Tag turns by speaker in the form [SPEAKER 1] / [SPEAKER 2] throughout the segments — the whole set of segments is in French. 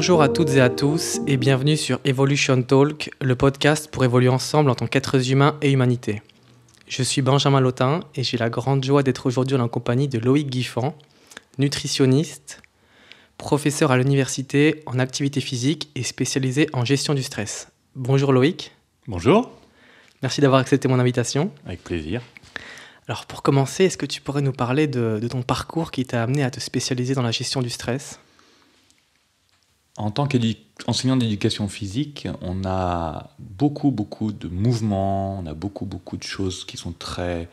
[SPEAKER 1] Bonjour à toutes et à tous et bienvenue sur Evolution Talk, le podcast pour évoluer ensemble en tant qu'êtres humains et humanité. Je suis Benjamin Lotin et j'ai la grande joie d'être aujourd'hui en compagnie de Loïc Guiffan, nutritionniste, professeur à l'université en activité physique et spécialisé en gestion du stress. Bonjour Loïc.
[SPEAKER 2] Bonjour.
[SPEAKER 1] Merci d'avoir accepté mon invitation.
[SPEAKER 2] Avec plaisir.
[SPEAKER 1] Alors pour commencer, est-ce que tu pourrais nous parler de ton parcours qui t'a amené à te spécialiser dans la gestion du stress ?
[SPEAKER 2] En tant qu'enseignant d'éducation physique, on a beaucoup de mouvements, on a beaucoup de choses qui sont très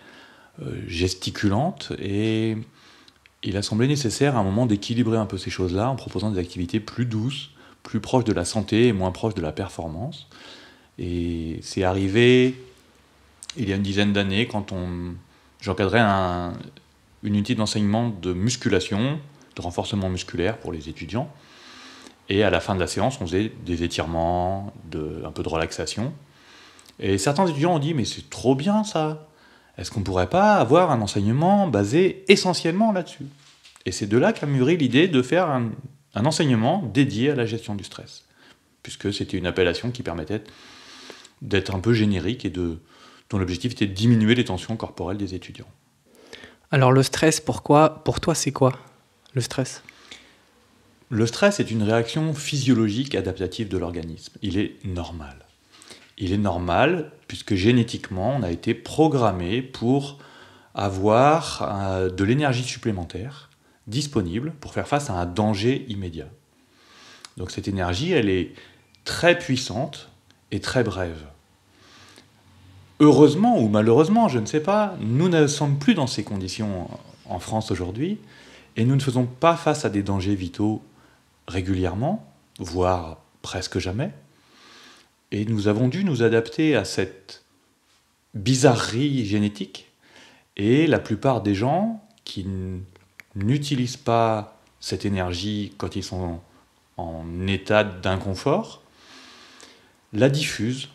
[SPEAKER 2] gesticulantes et il a semblé nécessaire à un moment d'équilibrer un peu ces choses-là en proposant des activités plus douces, plus proches de la santé et moins proches de la performance. Et c'est arrivé il y a une dizaine d'années quand j'encadrais une unité d'enseignement de musculation, de renforcement musculaire pour les étudiants. Et à la fin de la séance, on faisait des étirements, un peu de relaxation. Et certains étudiants ont dit « mais c'est trop bien ça, est-ce qu'on ne pourrait pas avoir un enseignement basé essentiellement là-dessus ?» Et c'est de là qu'a mûri l'idée de faire un enseignement dédié à la gestion du stress, puisque c'était une appellation qui permettait d'être un peu générique et dont l'objectif était de diminuer les tensions corporelles des étudiants.
[SPEAKER 1] Alors le stress, pour toi, c'est quoi le stress ?
[SPEAKER 2] Le stress est une réaction physiologique adaptative de l'organisme. Il est normal. Il est normal puisque génétiquement, on a été programmé pour avoir de l'énergie supplémentaire disponible pour faire face à un danger immédiat. Donc cette énergie, elle est très puissante et très brève. Heureusement ou malheureusement, je ne sais pas, nous ne sommes plus dans ces conditions en France aujourd'hui et nous ne faisons pas face à des dangers vitaux régulièrement, voire presque jamais. Et nous avons dû nous adapter à cette bizarrerie génétique. Et la plupart des gens qui n'utilisent pas cette énergie quand ils sont en état d'inconfort, la diffusent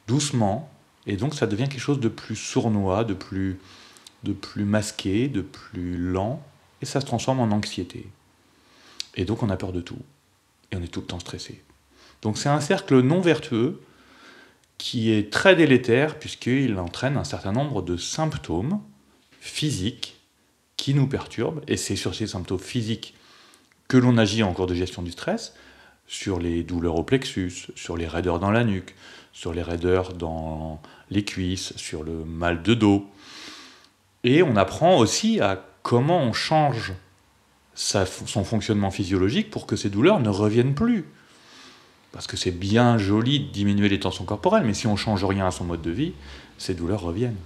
[SPEAKER 2] doucement. Et donc ça devient quelque chose de plus sournois, de plus masqué, de plus lent. Et ça se transforme en anxiété. Et donc on a peur de tout. Et on est tout le temps stressé. Donc c'est un cercle non vertueux qui est très délétère puisqu'il entraîne un certain nombre de symptômes physiques qui nous perturbent. Et c'est sur ces symptômes physiques que l'on agit en cours de gestion du stress, sur les douleurs au plexus, sur les raideurs dans la nuque, sur les raideurs dans les cuisses, sur le mal de dos. Et on apprend aussi à comment on change son fonctionnement physiologique pour que ces douleurs ne reviennent plus. Parce que c'est bien joli de diminuer les tensions corporelles, mais si on ne change rien à son mode de vie, ces douleurs reviennent.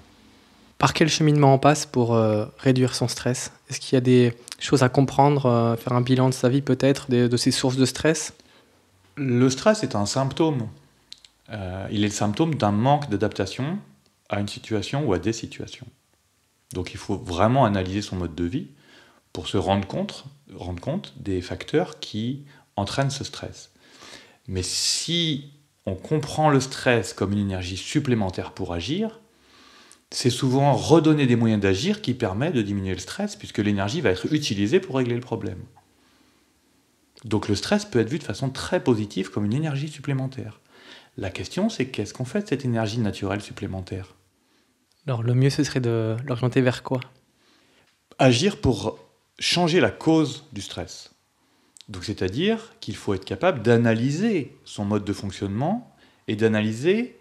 [SPEAKER 1] Par quel cheminement on passe pour réduire son stress ? Est-ce qu'il y a des choses à comprendre, faire un bilan de sa vie peut-être, de ses sources de stress ?
[SPEAKER 2] Le stress est un symptôme. Il est le symptôme d'un manque d'adaptation à une situation ou à des situations. Donc il faut vraiment analyser son mode de vie pour se rendre compte des facteurs qui entraînent ce stress. Mais si on comprend le stress comme une énergie supplémentaire pour agir, c'est souvent redonner des moyens d'agir qui permet de diminuer le stress, puisque l'énergie va être utilisée pour régler le problème. Donc le stress peut être vu de façon très positive comme une énergie supplémentaire. La question, c'est qu'est-ce qu'on fait de cette énergie naturelle supplémentaire ?
[SPEAKER 1] Alors le mieux, ce serait de l'orienter vers quoi ?
[SPEAKER 2] Agir pour changer la cause du stress. Donc, c'est-à-dire qu'il faut être capable d'analyser son mode de fonctionnement et d'analyser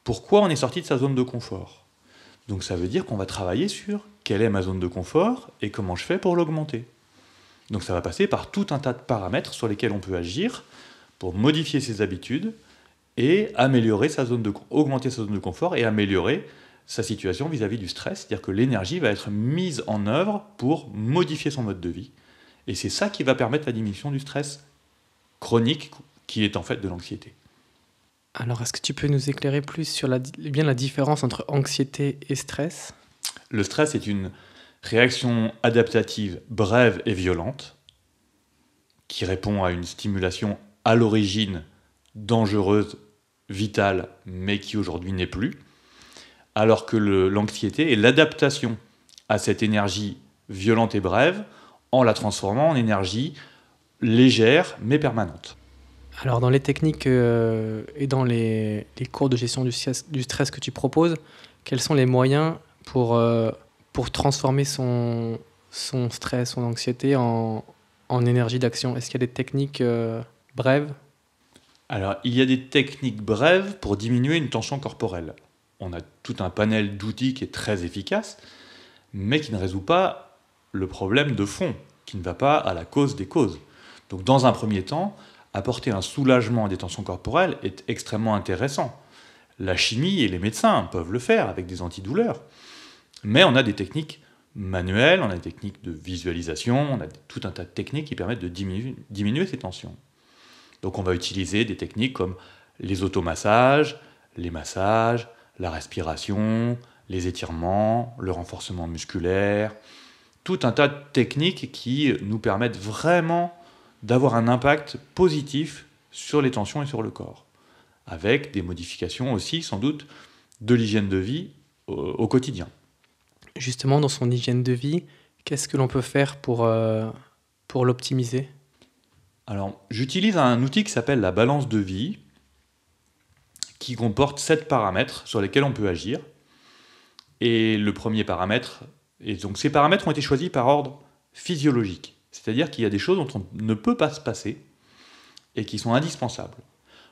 [SPEAKER 2] pourquoi on est sorti de sa zone de confort. Donc ça veut dire qu'on va travailler sur quelle est ma zone de confort et comment je fais pour l'augmenter. Donc ça va passer par tout un tas de paramètres sur lesquels on peut agir pour modifier ses habitudes et augmenter sa zone de confort et améliorer sa situation vis-à-vis du stress, c'est-à-dire que l'énergie va être mise en œuvre pour modifier son mode de vie. Et c'est ça qui va permettre la diminution du stress chronique, qui est en fait de l'anxiété.
[SPEAKER 1] Alors, est-ce que tu peux nous éclairer plus sur la différence entre anxiété et stress ?
[SPEAKER 2] Le stress est une réaction adaptative brève et violente, qui répond à une stimulation à l'origine dangereuse, vitale, mais qui aujourd'hui n'est plus. Alors que l'anxiété est l'adaptation à cette énergie violente et brève en la transformant en énergie légère mais permanente.
[SPEAKER 1] Alors, dans les techniques et dans les cours de gestion du stress que tu proposes, quels sont les moyens pour transformer son stress, son anxiété en énergie d'action? Est-ce qu'il y a des techniques brèves?
[SPEAKER 2] Alors, il y a des techniques brèves pour diminuer une tension corporelle. On a tout un panel d'outils qui est très efficace, mais qui ne résout pas le problème de fond, qui ne va pas à la cause des causes. Donc, dans un premier temps, apporter un soulagement à des tensions corporelles est extrêmement intéressant. La chimie et les médecins peuvent le faire avec des antidouleurs, mais on a des techniques manuelles, on a des techniques de visualisation, on a tout un tas de techniques qui permettent de diminuer ces tensions. Donc on va utiliser des techniques comme les automassages, les massages, la respiration, les étirements, le renforcement musculaire, tout un tas de techniques qui nous permettent vraiment d'avoir un impact positif sur les tensions et sur le corps, avec des modifications aussi sans doute de l'hygiène de vie au quotidien.
[SPEAKER 1] Justement, dans son hygiène de vie, qu'est-ce que l'on peut faire pour l'optimiser?
[SPEAKER 2] Alors, j'utilise un outil qui s'appelle la balance de vie, qui comporte 7 paramètres sur lesquels on peut agir. Et le premier paramètre, et donc ces paramètres ont été choisis par ordre physiologique. C'est-à-dire qu'il y a des choses dont on ne peut pas se passer et qui sont indispensables.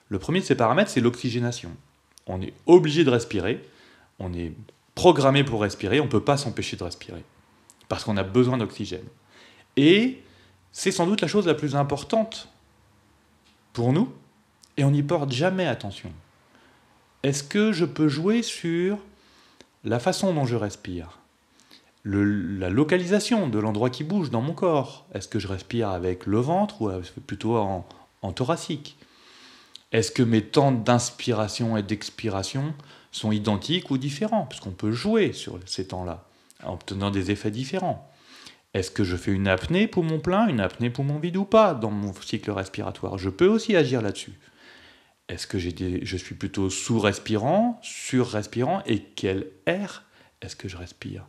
[SPEAKER 2] Le premier de ces paramètres, c'est l'oxygénation. On est obligé de respirer, on est programmé pour respirer, on ne peut pas s'empêcher de respirer, parce qu'on a besoin d'oxygène. Et c'est sans doute la chose la plus importante pour nous, et on n'y porte jamais attention. Est-ce que je peux jouer sur la façon dont je respire, la localisation de l'endroit qui bouge dans mon corps? Est-ce que je respire avec le ventre ou plutôt en thoracique? Est-ce que mes temps d'inspiration et d'expiration sont identiques ou différents? Parce qu'on peut jouer sur ces temps-là, en obtenant des effets différents. Est-ce que je fais une apnée poumon plein, une apnée poumon vide ou pas dans mon cycle respiratoire? Je peux aussi agir là-dessus. Est-ce que je suis plutôt sous-respirant, sur-respirant, et quel air est-ce que je respire?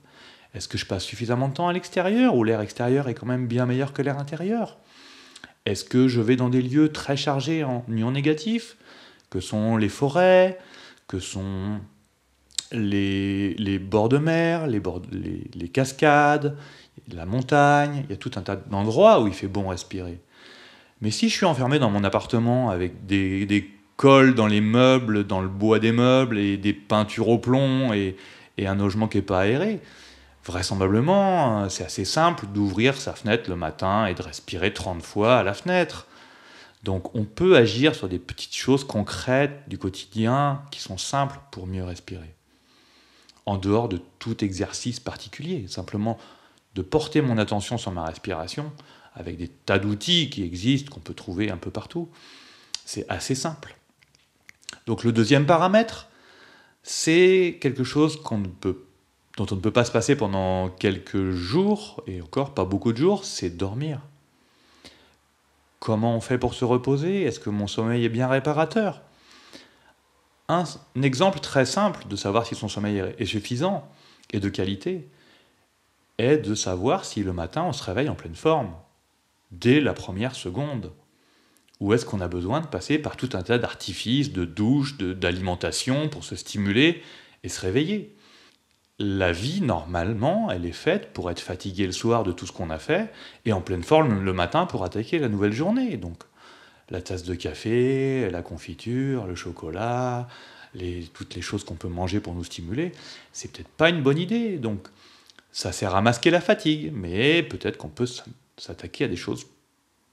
[SPEAKER 2] Est-ce que je passe suffisamment de temps à l'extérieur, ou l'air extérieur est quand même bien meilleur que l'air intérieur? Est-ce que je vais dans des lieux très chargés en ions négatifs, que sont les forêts, que sont les bords de mer, les cascades, la montagne? Il y a tout un tas d'endroits où il fait bon respirer. Mais si je suis enfermé dans mon appartement avec des cols dans les meubles, dans le bois des meubles, et des peintures au plomb, et un logement qui n'est pas aéré, vraisemblablement, c'est assez simple d'ouvrir sa fenêtre le matin et de respirer 30 fois à la fenêtre. Donc on peut agir sur des petites choses concrètes du quotidien qui sont simples pour mieux respirer. En dehors de tout exercice particulier, simplement de porter mon attention sur ma respiration avec des tas d'outils qui existent, qu'on peut trouver un peu partout. C'est assez simple. Donc le deuxième paramètre, c'est quelque chose dont on ne peut pas se passer pendant quelques jours, et encore pas beaucoup de jours, c'est dormir. Comment on fait pour se reposer? Est-ce que mon sommeil est bien réparateur? Un exemple très simple de savoir si son sommeil est suffisant et de qualité est de savoir si le matin on se réveille en pleine forme, dès la première seconde. Ou est-ce qu'on a besoin de passer par tout un tas d'artifices, de douches, d'alimentation pour se stimuler et se réveiller? La vie, normalement, elle est faite pour être fatiguée le soir de tout ce qu'on a fait et en pleine forme le matin pour attaquer la nouvelle journée. Donc, la tasse de café, la confiture, le chocolat, toutes les choses qu'on peut manger pour nous stimuler, c'est peut-être pas une bonne idée. Donc, ça sert à masquer la fatigue, mais peut-être qu'on peut s'attaquer à des choses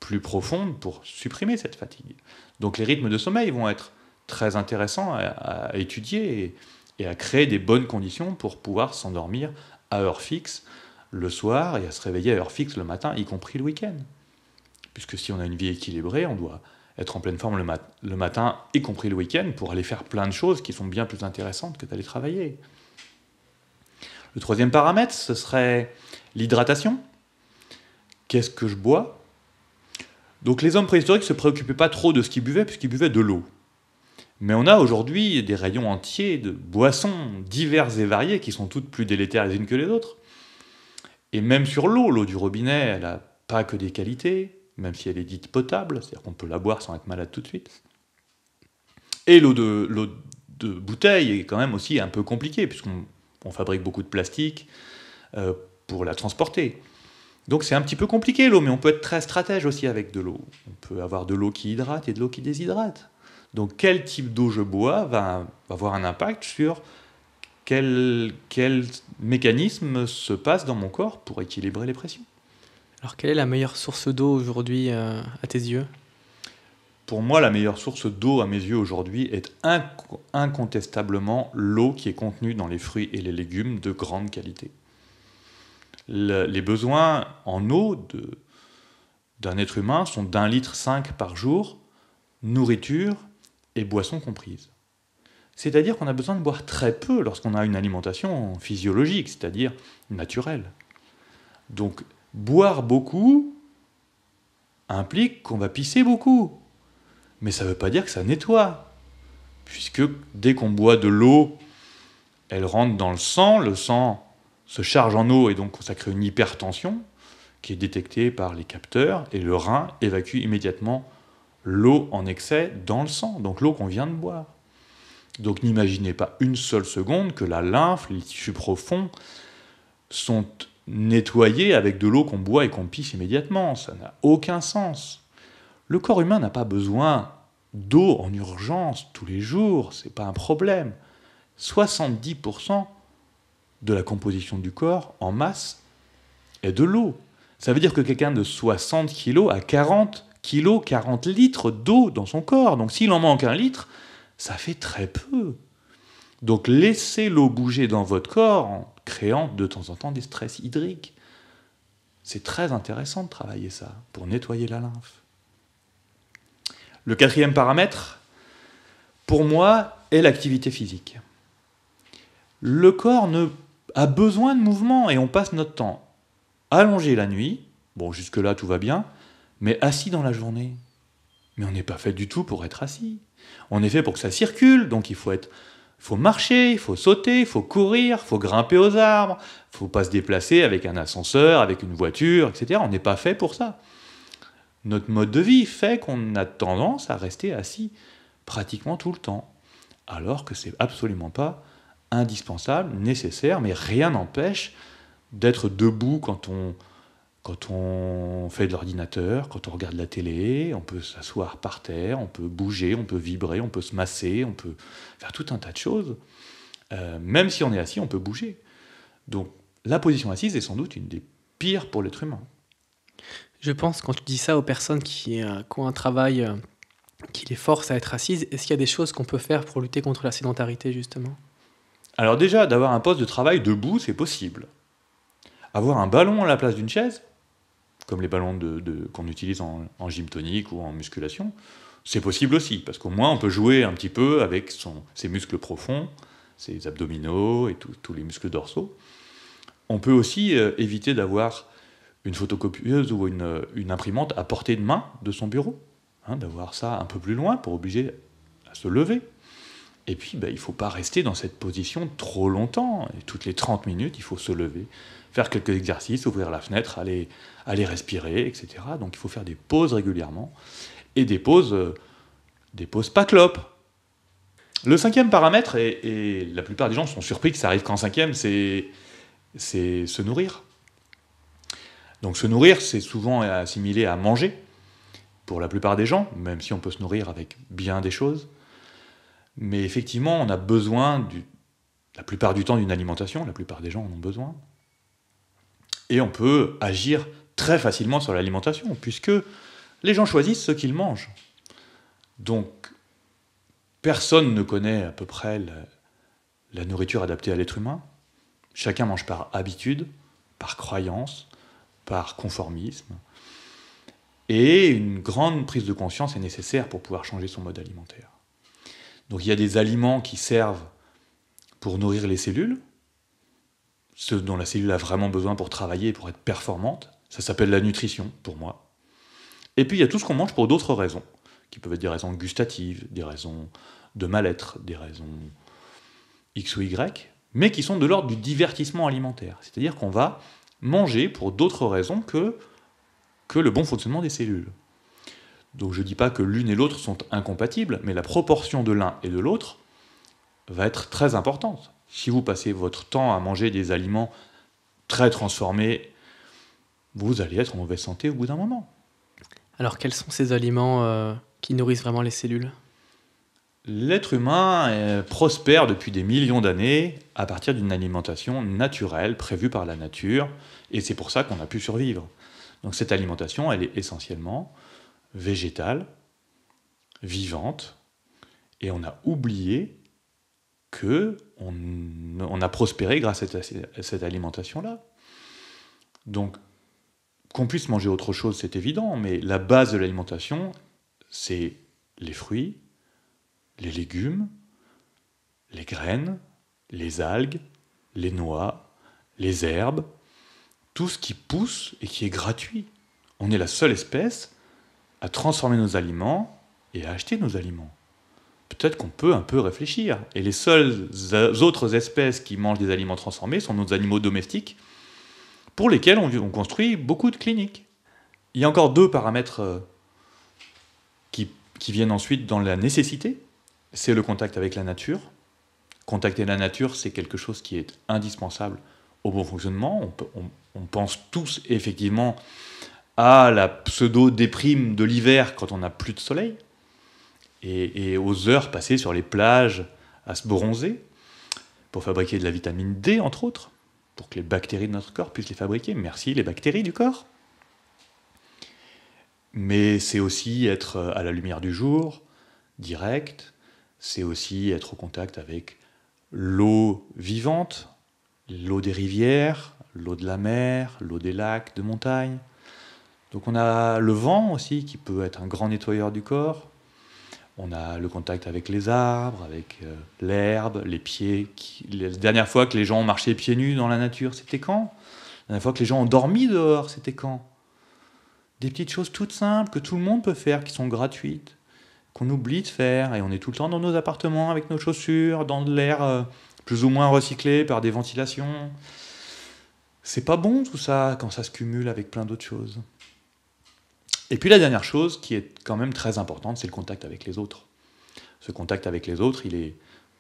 [SPEAKER 2] plus profondes pour supprimer cette fatigue. Donc, les rythmes de sommeil vont être très intéressants à étudier et à créer des bonnes conditions pour pouvoir s'endormir à heure fixe le soir et à se réveiller à heure fixe le matin, y compris le week-end. Puisque si on a une vie équilibrée, on doit être en pleine forme le matin, y compris le week-end, pour aller faire plein de choses qui sont bien plus intéressantes que d'aller travailler. Le troisième paramètre, ce serait l'hydratation. Qu'est-ce que je bois? Donc les hommes préhistoriques ne se préoccupaient pas trop de ce qu'ils buvaient, puisqu'ils buvaient de l'eau. Mais on a aujourd'hui des rayons entiers de boissons diverses et variées qui sont toutes plus délétères les unes que les autres. Et même sur l'eau du robinet, elle n'a pas que des qualités, même si elle est dite potable, c'est-à-dire qu'on peut la boire sans être malade tout de suite. Et l'eau de bouteille est quand même aussi un peu compliquée, puisqu'on fabrique beaucoup de plastique pour la transporter. Donc c'est un petit peu compliqué l'eau, mais on peut être très stratège aussi avec de l'eau. On peut avoir de l'eau qui hydrate et de l'eau qui déshydrate. Donc quel type d'eau je bois va avoir un impact sur quel mécanisme se passe dans mon corps pour équilibrer les pressions.
[SPEAKER 1] Alors, quelle est la meilleure source d'eau aujourd'hui à tes yeux?
[SPEAKER 2] Pour moi, la meilleure source d'eau à mes yeux aujourd'hui est incontestablement l'eau qui est contenue dans les fruits et les légumes de grande qualité. Les besoins en eau d'un être humain sont d'1,5 litre par jour, nourriture et boissons comprises. C'est-à-dire qu'on a besoin de boire très peu lorsqu'on a une alimentation physiologique, c'est-à-dire naturelle. Donc, boire beaucoup implique qu'on va pisser beaucoup. Mais ça ne veut pas dire que ça nettoie. Puisque dès qu'on boit de l'eau, elle rentre dans le sang se charge en eau et donc ça crée une hypertension qui est détectée par les capteurs et le rein évacue immédiatement l'eau en excès dans le sang, donc l'eau qu'on vient de boire. Donc n'imaginez pas une seule seconde que la lymphe, les tissus profonds sont nettoyés avec de l'eau qu'on boit et qu'on pisse immédiatement. Ça n'a aucun sens. Le corps humain n'a pas besoin d'eau en urgence tous les jours, c'est pas un problème. 70% de la composition du corps en masse est de l'eau. Ça veut dire que quelqu'un de 60 kg a 40 kg, 40 litres d'eau dans son corps. Donc s'il en manque 1 litre, ça fait très peu. Donc laissez l'eau bouger dans votre corps en créant de temps en temps des stress hydriques. C'est très intéressant de travailler ça pour nettoyer la lymphe. Le 4e paramètre, pour moi, est l'activité physique. Le corps a besoin de mouvement et on passe notre temps allongé la nuit, bon jusque-là tout va bien, mais assis dans la journée. Mais on n'est pas fait du tout pour être assis. On est fait pour que ça circule, donc il faut marcher, il faut sauter, il faut courir, il faut grimper aux arbres, il ne faut pas se déplacer avec un ascenseur, avec une voiture, etc. On n'est pas fait pour ça. Notre mode de vie fait qu'on a tendance à rester assis pratiquement tout le temps, alors que c'est absolument pas indispensable, nécessaire, mais rien n'empêche d'être debout quand on fait de l'ordinateur, quand on regarde la télé, on peut s'asseoir par terre, on peut bouger, on peut vibrer, on peut se masser, on peut faire tout un tas de choses. Même si on est assis, on peut bouger. Donc la position assise est sans doute une des pires pour l'être humain.
[SPEAKER 1] Je pense, quand tu dis ça aux personnes qui ont un travail qui les force à être assises, est-ce qu'il y a des choses qu'on peut faire pour lutter contre la sédentarité, justement?
[SPEAKER 2] Alors déjà, d'avoir un poste de travail debout, c'est possible. Avoir un ballon à la place d'une chaise, comme les ballons qu'on utilise en gym tonique ou en musculation, c'est possible aussi, parce qu'au moins on peut jouer un petit peu avec ses muscles profonds, ses abdominaux et tous les muscles dorsaux. On peut aussi éviter d'avoir une photocopieuse ou une imprimante à portée de main de son bureau, d'avoir ça un peu plus loin pour obliger à se lever. Et puis, il ne faut pas rester dans cette position trop longtemps. Et toutes les 30 minutes, il faut se lever, faire quelques exercices, ouvrir la fenêtre, aller respirer, etc. Donc il faut faire des pauses régulièrement. Et des pauses pas clopes. Le 5e paramètre, et la plupart des gens sont surpris que ça arrive qu'en 5e, c'est se nourrir. Donc se nourrir, c'est souvent assimilé à manger, pour la plupart des gens, même si on peut se nourrir avec bien des choses. Mais effectivement, on a besoin, la plupart du temps, d'une alimentation, la plupart des gens en ont besoin. Et on peut agir très facilement sur l'alimentation, puisque les gens choisissent ce qu'ils mangent. Donc, personne ne connaît à peu près la nourriture adaptée à l'être humain. Chacun mange par habitude, par croyance, par conformisme. Et une grande prise de conscience est nécessaire pour pouvoir changer son mode alimentaire. Donc il y a des aliments qui servent pour nourrir les cellules, ceux dont la cellule a vraiment besoin pour travailler et pour être performante. Ça s'appelle la nutrition, pour moi. Et puis il y a tout ce qu'on mange pour d'autres raisons, qui peuvent être des raisons gustatives, des raisons de mal-être, des raisons X ou Y, mais qui sont de l'ordre du divertissement alimentaire. C'est-à-dire qu'on va manger pour d'autres raisons que que le bon fonctionnement des cellules. Donc je ne dis pas que l'une et l'autre sont incompatibles, mais la proportion de l'un et de l'autre va être très importante. Si vous passez votre temps à manger des aliments très transformés, vous allez être en mauvaise santé au bout d'un moment.
[SPEAKER 1] Alors, quels sont ces aliments qui nourrissent vraiment les cellules?
[SPEAKER 2] L'être humain prospère depuis des millions d'années à partir d'une alimentation naturelle prévue par la nature, et c'est pour ça qu'on a pu survivre. Donc cette alimentation, elle est essentiellement végétale, vivante, et on a oublié qu'on a prospéré grâce à cette alimentation-là. Donc, qu'on puisse manger autre chose, c'est évident, mais la base de l'alimentation, c'est les fruits, les légumes, les graines, les algues, les noix, les herbes, tout ce qui pousse et qui est gratuit. On est la seule espèce à transformer nos aliments et à acheter nos aliments. Peut-être qu'on peut un peu réfléchir. Et les seules autres espèces qui mangent des aliments transformés sont nos animaux domestiques, pour lesquels on construit beaucoup de cliniques. Il y a encore deux paramètres qui viennent ensuite dans la nécessité. C'est le contact avec la nature. Contacter la nature, c'est quelque chose qui est indispensable au bon fonctionnement. On pense tous effectivement à la pseudo-déprime de l'hiver quand on n'a plus de soleil, et aux heures passées sur les plages à se bronzer pour fabriquer de la vitamine D, entre autres, pour que les bactéries de notre corps puissent les fabriquer. Merci les bactéries du corps. Mais c'est aussi être à la lumière du jour, direct. C'est aussi être au contact avec l'eau vivante, l'eau des rivières, l'eau de la mer, l'eau des lacs, de montagne. Donc on a le vent aussi qui peut être un grand nettoyeur du corps. On a le contact avec les arbres, avec l'herbe, les pieds. La dernière fois que les gens ont marché pieds nus dans la nature, c'était quand? La dernière fois que les gens ont dormi dehors, c'était quand? Des petites choses toutes simples que tout le monde peut faire, qui sont gratuites, qu'on oublie de faire, et on est tout le temps dans nos appartements avec nos chaussures, dans de l'air plus ou moins recyclé par des ventilations. C'est pas bon tout ça quand ça se cumule avec plein d'autres choses. Et puis la dernière chose qui est quand même très importante, c'est le contact avec les autres. Ce contact avec les autres, il est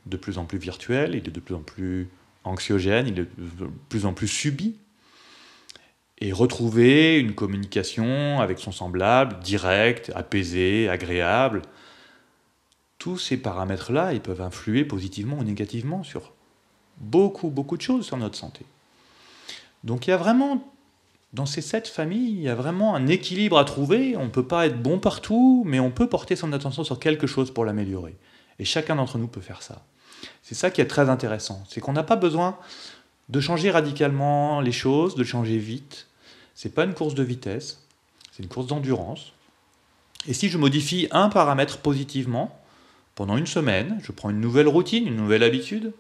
[SPEAKER 2] de plus en plus virtuel, il est de plus en plus anxiogène, il est de plus en plus subi. Et retrouver une communication avec son semblable, directe, apaisée, agréable, tous ces paramètres-là, ils peuvent influer positivement ou négativement sur beaucoup de choses sur notre santé. Donc il y a vraiment... Dans ces 7 familles, il y a vraiment un équilibre à trouver. On ne peut pas être bon partout, mais on peut porter son attention sur quelque chose pour l'améliorer. Et chacun d'entre nous peut faire ça. C'est ça qui est très intéressant. C'est qu'on n'a pas besoin de changer radicalement les choses, de changer vite. Ce n'est pas une course de vitesse, c'est une course d'endurance. Et si je modifie un paramètre positivement, pendant une semaine, je prends une nouvelle routine, une nouvelle habitude,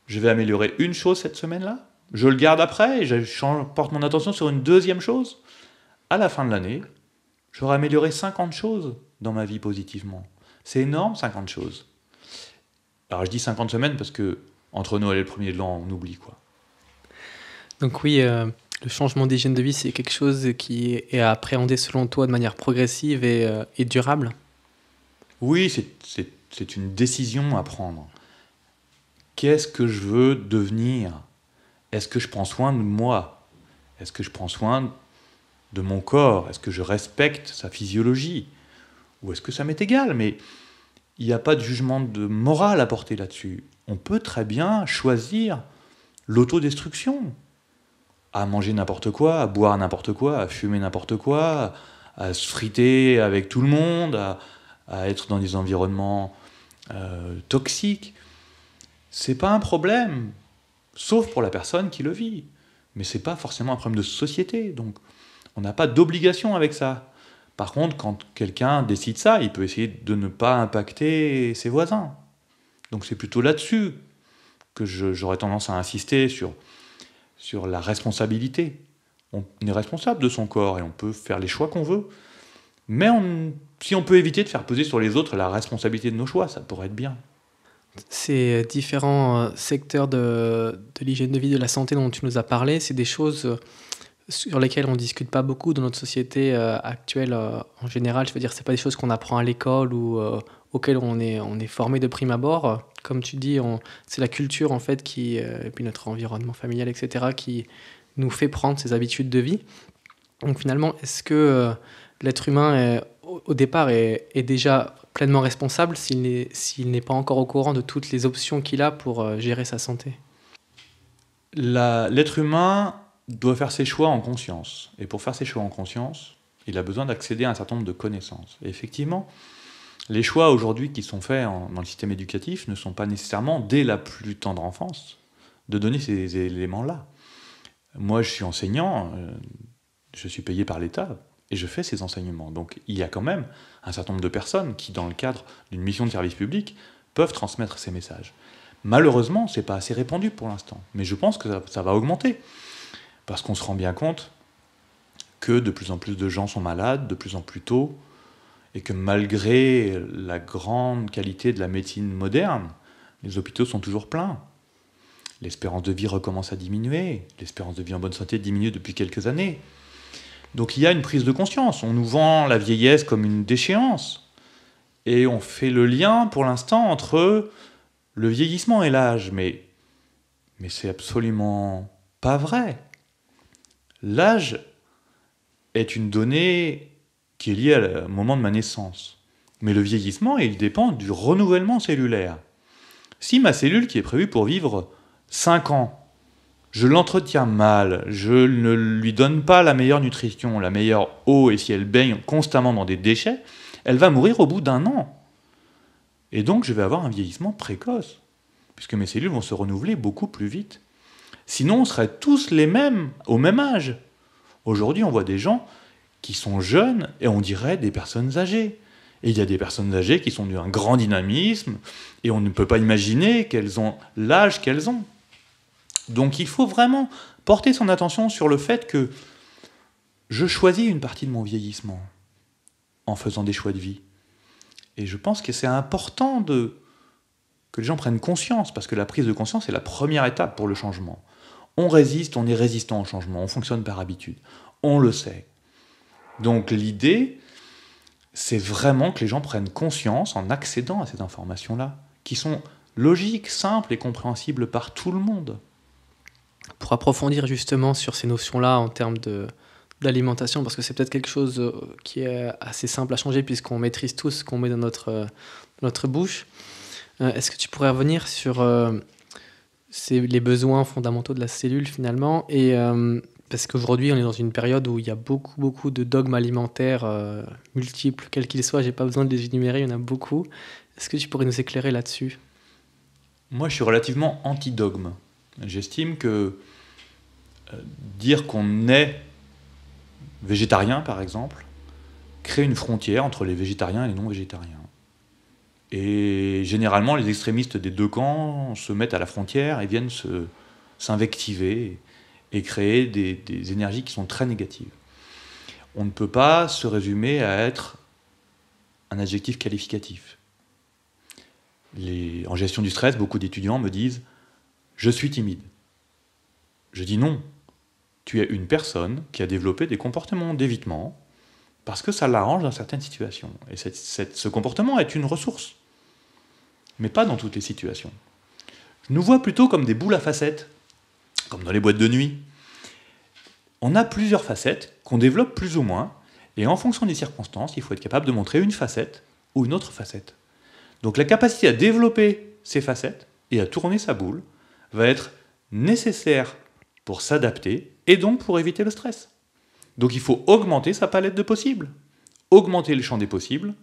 [SPEAKER 2] je vais améliorer une chose cette semaine-là, je le garde après et porte mon attention sur une deuxième chose. À la fin de l'année, j'aurai amélioré 50 choses dans ma vie positivement. C'est énorme, 50 choses. Alors je dis 50 semaines parce que entre Noël et le 1er de l'an, on oublie quoi.
[SPEAKER 1] Donc oui, le changement d'hygiène de vie, c'est quelque chose qui est à appréhender selon toi de manière progressive et durable?
[SPEAKER 2] Oui, c'est une décision à prendre. Qu'est-ce que je veux devenir ? Est-ce que je prends soin de moi ? Est-ce que je prends soin de mon corps ? Est-ce que je respecte sa physiologie ? Ou est-ce que ça m'est égal ? Mais il n'y a pas de jugement de morale à porter là-dessus. On peut très bien choisir l'autodestruction. À manger n'importe quoi, à boire n'importe quoi, à fumer n'importe quoi, à se friter avec tout le monde, à être dans des environnements toxiques. C'est pas un problème. Sauf pour la personne qui le vit. Mais ce n'est pas forcément un problème de société. Donc, on n'a pas d'obligation avec ça. Par contre, quand quelqu'un décide ça, il peut essayer de ne pas impacter ses voisins. Donc, c'est plutôt là-dessus que j'aurais tendance à insister sur la responsabilité. On est responsable de son corps et on peut faire les choix qu'on veut. Mais si on peut éviter de faire peser sur les autres la responsabilité de nos choix, ça pourrait être bien.
[SPEAKER 1] Ces différents secteurs de l'hygiène de vie, de la santé dont tu nous as parlé, c'est des choses sur lesquelles on ne discute pas beaucoup dans notre société actuelle en général. Je veux dire, ce n'est pas des choses qu'on apprend à l'école ou auxquelles on est formé de prime abord. Comme tu dis, c'est la culture en fait et puis notre environnement familial, etc., qui nous fait prendre ces habitudes de vie. Donc finalement, est-ce que l'être humain, au départ, est déjà pleinement responsable s'il n'est pas encore au courant de toutes les options qu'il a pour gérer sa santé?
[SPEAKER 2] L'être humain doit faire ses choix en conscience. Et pour faire ses choix en conscience, il a besoin d'accéder à un certain nombre de connaissances. Et effectivement, les choix aujourd'hui qui sont faits dans le système éducatif ne sont pas nécessairement, dès la plus tendre enfance, de donner ces éléments-là. Moi, je suis enseignant, je suis payé par l'État, et je fais ces enseignements. Donc il y a quand même un certain nombre de personnes qui, dans le cadre d'une mission de service public, peuvent transmettre ces messages. Malheureusement, ce n'est pas assez répandu pour l'instant, mais je pense que ça va augmenter, parce qu'on se rend bien compte que de plus en plus de gens sont malades, de plus en plus tôt, et que malgré la grande qualité de la médecine moderne, les hôpitaux sont toujours pleins. L'espérance de vie recommence à diminuer, l'espérance de vie en bonne santé diminue depuis quelques années. Donc il y a une prise de conscience, on nous vend la vieillesse comme une déchéance, et on fait le lien pour l'instant entre le vieillissement et l'âge, mais c'est absolument pas vrai. L'âge est une donnée qui est liée au moment de ma naissance. Mais le vieillissement, il dépend du renouvellement cellulaire. Si ma cellule, qui est prévue pour vivre 5 ans, je l'entretiens mal, je ne lui donne pas la meilleure nutrition, la meilleure eau, et si elle baigne constamment dans des déchets, elle va mourir au bout d'1 an. Et donc je vais avoir un vieillissement précoce, puisque mes cellules vont se renouveler beaucoup plus vite. Sinon, on serait tous les mêmes, au même âge. Aujourd'hui, on voit des gens qui sont jeunes et on dirait des personnes âgées. Et il y a des personnes âgées qui sont d'un grand dynamisme et on ne peut pas imaginer qu'elles ont l'âge qu'elles ont. Donc il faut vraiment porter son attention sur le fait que je choisis une partie de mon vieillissement en faisant des choix de vie. Et je pense que c'est important que les gens prennent conscience, parce que la prise de conscience est la première étape pour le changement. On résiste, on est résistant au changement, on fonctionne par habitude, on le sait. Donc l'idée, c'est vraiment que les gens prennent conscience en accédant à ces informations-là, qui sont logiques, simples et compréhensibles par tout le monde.
[SPEAKER 1] Pour approfondir justement sur ces notions-là en termes d'alimentation, parce que c'est peut-être quelque chose qui est assez simple à changer puisqu'on maîtrise tous ce qu'on met dans notre bouche. Est-ce que tu pourrais revenir sur les besoins fondamentaux de la cellule finalement parce qu'aujourd'hui, on est dans une période où il y a beaucoup, beaucoup de dogmes alimentaires multiples, quels qu'ils soient. Je n'ai pas besoin de les énumérer, il y en a beaucoup. Est-ce que tu pourrais nous éclairer là-dessus ?
[SPEAKER 2] Moi, je suis relativement anti-dogme. J'estime que dire qu'on est végétarien, par exemple, crée une frontière entre les végétariens et les non-végétariens. Et généralement, les extrémistes des deux camps se mettent à la frontière et viennent s'invectiver et créer des énergies qui sont très négatives. On ne peut pas se résumer à être un adjectif qualificatif. En gestion du stress, beaucoup d'étudiants me disent « je suis timide ». Je dis non. Tu es une personne qui a développé des comportements d'évitement parce que ça l'arrange dans certaines situations. Et ce comportement est une ressource, mais pas dans toutes les situations. Je nous vois plutôt comme des boules à facettes, comme dans les boîtes de nuit. On a plusieurs facettes qu'on développe plus ou moins, et en fonction des circonstances, il faut être capable de montrer une facette ou une autre facette. Donc la capacité à développer ces facettes et à tourner sa boule va être nécessaire pour s'adapter et donc pour éviter le stress. Donc il faut augmenter sa palette de possibles. Augmenter le champ des possibles,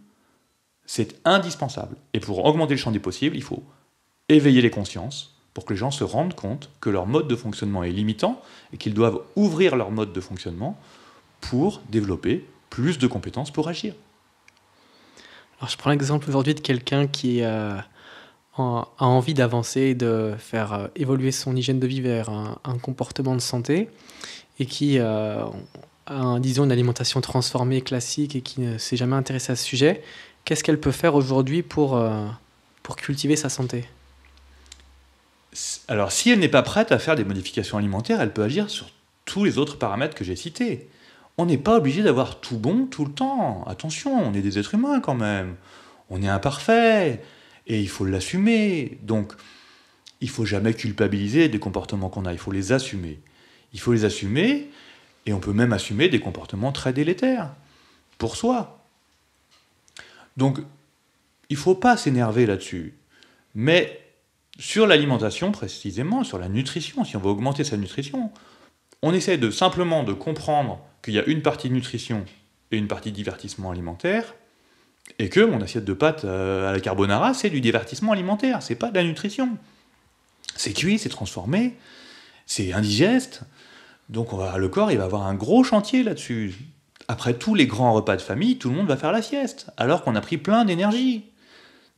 [SPEAKER 2] c'est indispensable. Et pour augmenter le champ des possibles, il faut éveiller les consciences pour que les gens se rendent compte que leur mode de fonctionnement est limitant et qu'ils doivent ouvrir leur mode de fonctionnement pour développer plus de compétences pour agir.
[SPEAKER 1] Alors je prends l'exemple aujourd'hui de quelqu'un qui a envie d'avancer et de faire évoluer son hygiène de vie vers un comportement de santé et qui a, disons, une alimentation transformée classique et qui ne s'est jamais intéressée à ce sujet. Qu'est-ce qu'elle peut faire aujourd'hui pour cultiver sa santé ?
[SPEAKER 2] Alors, si elle n'est pas prête à faire des modifications alimentaires, elle peut agir sur tous les autres paramètres que j'ai cités. On n'est pas obligé d'avoir tout bon tout le temps. Attention, on est des êtres humains quand même. On est imparfait et il faut l'assumer. Donc, il faut jamais culpabiliser des comportements qu'on a. Il faut les assumer. Il faut les assumer et on peut même assumer des comportements très délétères pour soi. Donc, il ne faut pas s'énerver là-dessus. Mais sur l'alimentation précisément, sur la nutrition, si on veut augmenter sa nutrition, on essaie simplement de comprendre qu'il y a une partie nutrition et une partie divertissement alimentaire, et que mon assiette de pâtes à la carbonara, c'est du divertissement alimentaire, c'est pas de la nutrition. C'est cuit, c'est transformé, c'est indigeste, donc le corps il va avoir un gros chantier là-dessus. Après tous les grands repas de famille, tout le monde va faire la sieste, alors qu'on a pris plein d'énergie.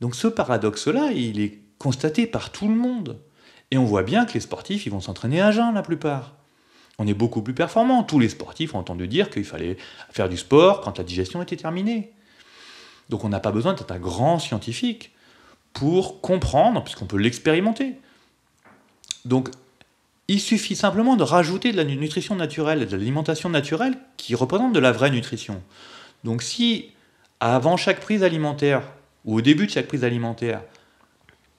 [SPEAKER 2] Donc ce paradoxe-là, il est constaté par tout le monde. Et on voit bien que les sportifs, ils vont s'entraîner à jeun la plupart. On est beaucoup plus performants. Tous les sportifs ont entendu dire qu'il fallait faire du sport quand la digestion était terminée. Donc on n'a pas besoin d'être un grand scientifique pour comprendre, puisqu'on peut l'expérimenter. Donc il suffit simplement de rajouter de la nutrition naturelle, de l'alimentation naturelle qui représente de la vraie nutrition. Donc si, avant chaque prise alimentaire, ou au début de chaque prise alimentaire,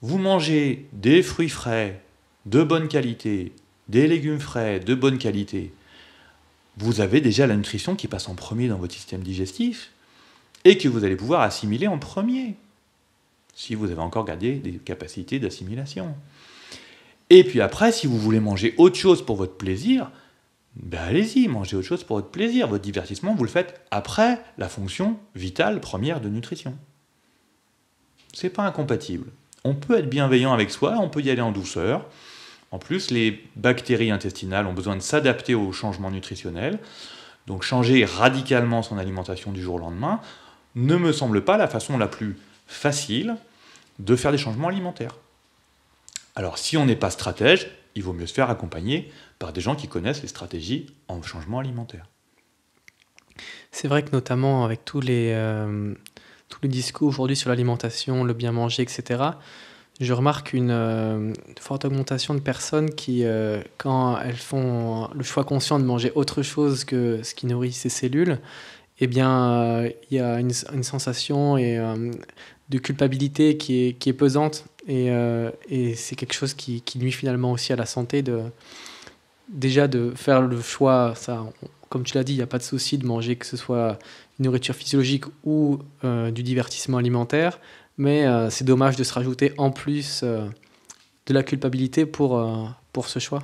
[SPEAKER 2] vous mangez des fruits frais de bonne qualité, des légumes frais de bonne qualité, vous avez déjà la nutrition qui passe en premier dans votre système digestif et que vous allez pouvoir assimiler en premier, si vous avez encore gardé des capacités d'assimilation. Et puis après, si vous voulez manger autre chose pour votre plaisir, ben allez-y, mangez autre chose pour votre plaisir. Votre divertissement, vous le faites après la fonction vitale première de nutrition. C'est pas incompatible. On peut être bienveillant avec soi, on peut y aller en douceur. En plus, les bactéries intestinales ont besoin de s'adapter aux changements nutritionnels. Donc changer radicalement son alimentation du jour au lendemain ne me semble pas la façon la plus facile de faire des changements alimentaires. Alors si on n'est pas stratège, il vaut mieux se faire accompagner par des gens qui connaissent les stratégies en changement alimentaire.
[SPEAKER 1] C'est vrai que notamment avec tous les discours aujourd'hui sur l'alimentation, le bien manger, etc., je remarque une forte augmentation de personnes qui, quand elles font le choix conscient de manger autre chose que ce qui nourrit ces cellules, eh bien, il y a une sensation de culpabilité qui est pesante. Et c'est quelque chose qui nuit finalement aussi à la santé. Déjà de faire le choix, comme tu l'as dit, il n'y a pas de souci de manger que ce soit une nourriture physiologique ou du divertissement alimentaire. Mais c'est dommage de se rajouter en plus de la culpabilité pour ce choix.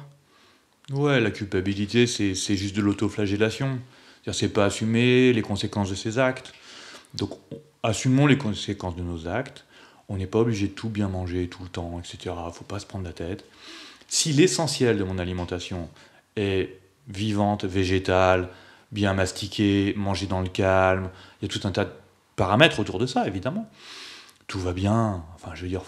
[SPEAKER 2] Ouais, la culpabilité, c'est juste de l'autoflagellation. C'est-à-dire, c'est pas assumer les conséquences de ses actes. Donc, assumons les conséquences de nos actes. On n'est pas obligé de tout bien manger tout le temps, etc. Il ne faut pas se prendre la tête. Si l'essentiel de mon alimentation est vivante, végétale, bien mastiquée, mangée dans le calme, il y a tout un tas de paramètres autour de ça, évidemment. Tout va bien. Enfin, je veux dire,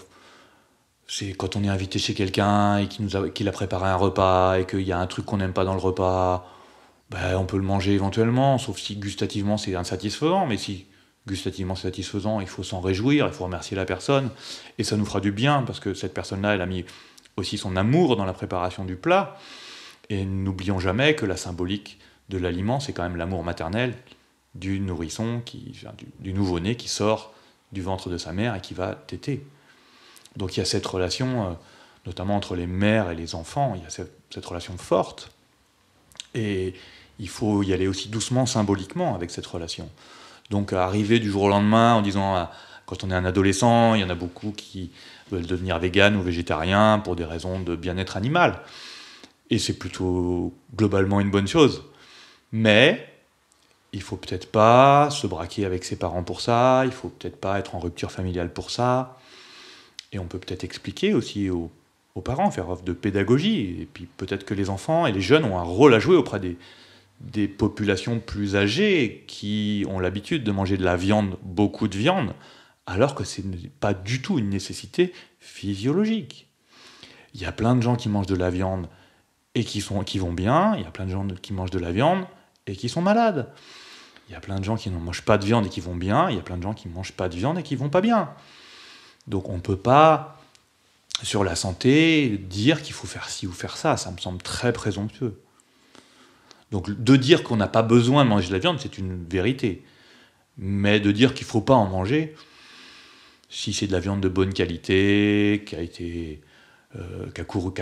[SPEAKER 2] c'est quand on est invité chez quelqu'un et qu'il a préparé un repas et qu'il y a un truc qu'on n'aime pas dans le repas, ben, on peut le manger éventuellement, sauf si gustativement c'est insatisfaisant. Mais si gustativement c'est satisfaisant, il faut s'en réjouir, il faut remercier la personne. Et ça nous fera du bien parce que cette personne-là, elle a mis aussi son amour dans la préparation du plat. Et n'oublions jamais que la symbolique de l'aliment, c'est quand même l'amour maternel du nourrisson, du nouveau-né qui sort du ventre de sa mère et qui va téter. Donc il y a cette relation, notamment entre les mères et les enfants, il y a cette relation forte. Et il faut y aller aussi doucement, symboliquement, avec cette relation. Donc arriver du jour au lendemain en disant, quand on est un adolescent, il y en a beaucoup qui veulent devenir véganes ou végétariens pour des raisons de bien-être animal. Et c'est plutôt globalement une bonne chose. Mais il faut peut-être pas se braquer avec ses parents pour ça, il faut peut-être pas être en rupture familiale pour ça. Et on peut peut-être expliquer aussi aux parents, faire œuvre de pédagogie. Et puis peut-être que les enfants et les jeunes ont un rôle à jouer auprès des populations plus âgées qui ont l'habitude de manger de la viande, beaucoup de viande, alors que ce n'est pas du tout une nécessité physiologique. Il y a plein de gens qui mangent de la viande et qui vont bien, il y a plein de gens qui mangent de la viande et qui sont malades. Il y a plein de gens qui ne mangent pas de viande et qui vont bien, il y a plein de gens qui ne mangent pas de viande et qui ne vont pas bien. Donc on ne peut pas, sur la santé, dire qu'il faut faire ci ou faire ça, ça me semble très présomptueux. Donc de dire qu'on n'a pas besoin de manger de la viande, c'est une vérité. Mais de dire qu'il ne faut pas en manger, si c'est de la viande de bonne qualité, qui a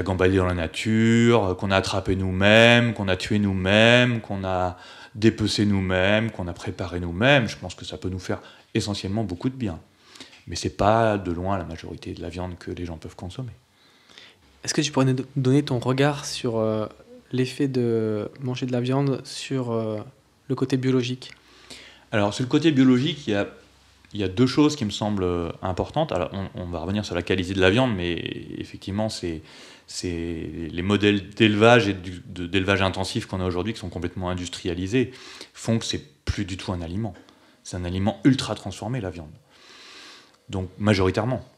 [SPEAKER 2] gambadé dans la nature, qu'on a attrapé nous-mêmes, qu'on a tué nous-mêmes, qu'on a dépecé nous-mêmes, qu'on a préparé nous-mêmes, je pense que ça peut nous faire essentiellement beaucoup de bien. Mais c'est pas de loin la majorité de la viande que les gens peuvent consommer.
[SPEAKER 1] Est-ce que tu pourrais nous donner ton regard sur l'effet de manger de la viande sur le côté biologique ?
[SPEAKER 2] Alors, sur le côté biologique, il y a deux choses qui me semblent importantes. Alors, on va revenir sur la qualité de la viande, mais effectivement, c'est les modèles d'élevage et d'élevage intensif qu'on a aujourd'hui, qui sont complètement industrialisés, font que c'est plus du tout un aliment. C'est un aliment ultra transformé, la viande. Donc, majoritairement.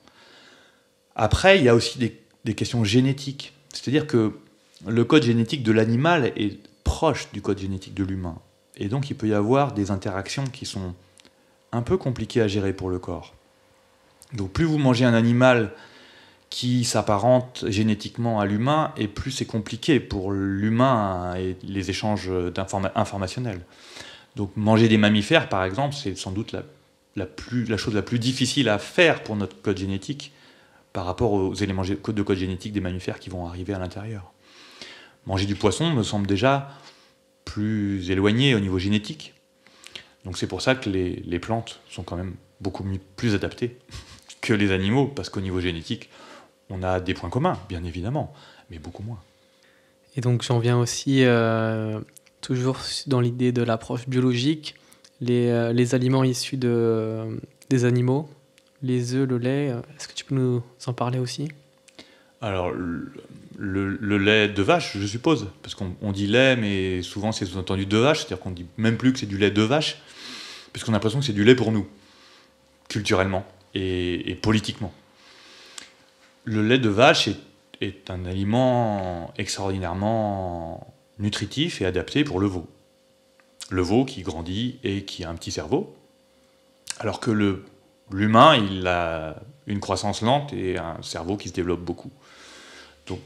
[SPEAKER 2] Après, il y a aussi des questions génétiques. C'est-à-dire que le code génétique de l'animal est proche du code génétique de l'humain. Et donc, il peut y avoir des interactions qui sont un peu compliquées à gérer pour le corps. Donc, plus vous mangez un animal qui s'apparente génétiquement à l'humain, et plus c'est compliqué pour l'humain et les échanges informationnels. Donc, manger des mammifères, par exemple, c'est sans doute la chose la plus difficile à faire pour notre code génétique par rapport aux éléments de code génétique des mammifères qui vont arriver à l'intérieur. Manger du poisson me semble déjà plus éloigné au niveau génétique. Donc c'est pour ça que les plantes sont quand même beaucoup plus adaptées que les animaux, parce qu'au niveau génétique, on a des points communs, bien évidemment, mais beaucoup moins.
[SPEAKER 1] Et donc j'en viens aussi, toujours dans l'idée de l'approche biologique, les aliments issus des animaux, les œufs, le lait, est-ce que tu peux nous en parler aussi ?
[SPEAKER 2] Alors, le lait de vache, je suppose, parce qu'on dit lait, mais souvent c'est sous-entendu de vache, c'est-à-dire qu'on dit même plus que c'est du lait de vache, puisqu'on a l'impression que c'est du lait pour nous, culturellement et politiquement. Le lait de vache est un aliment extraordinairement nutritif et adapté pour le veau. Le veau qui grandit et qui a un petit cerveau, alors que l'humain, il a une croissance lente et un cerveau qui se développe beaucoup. Donc,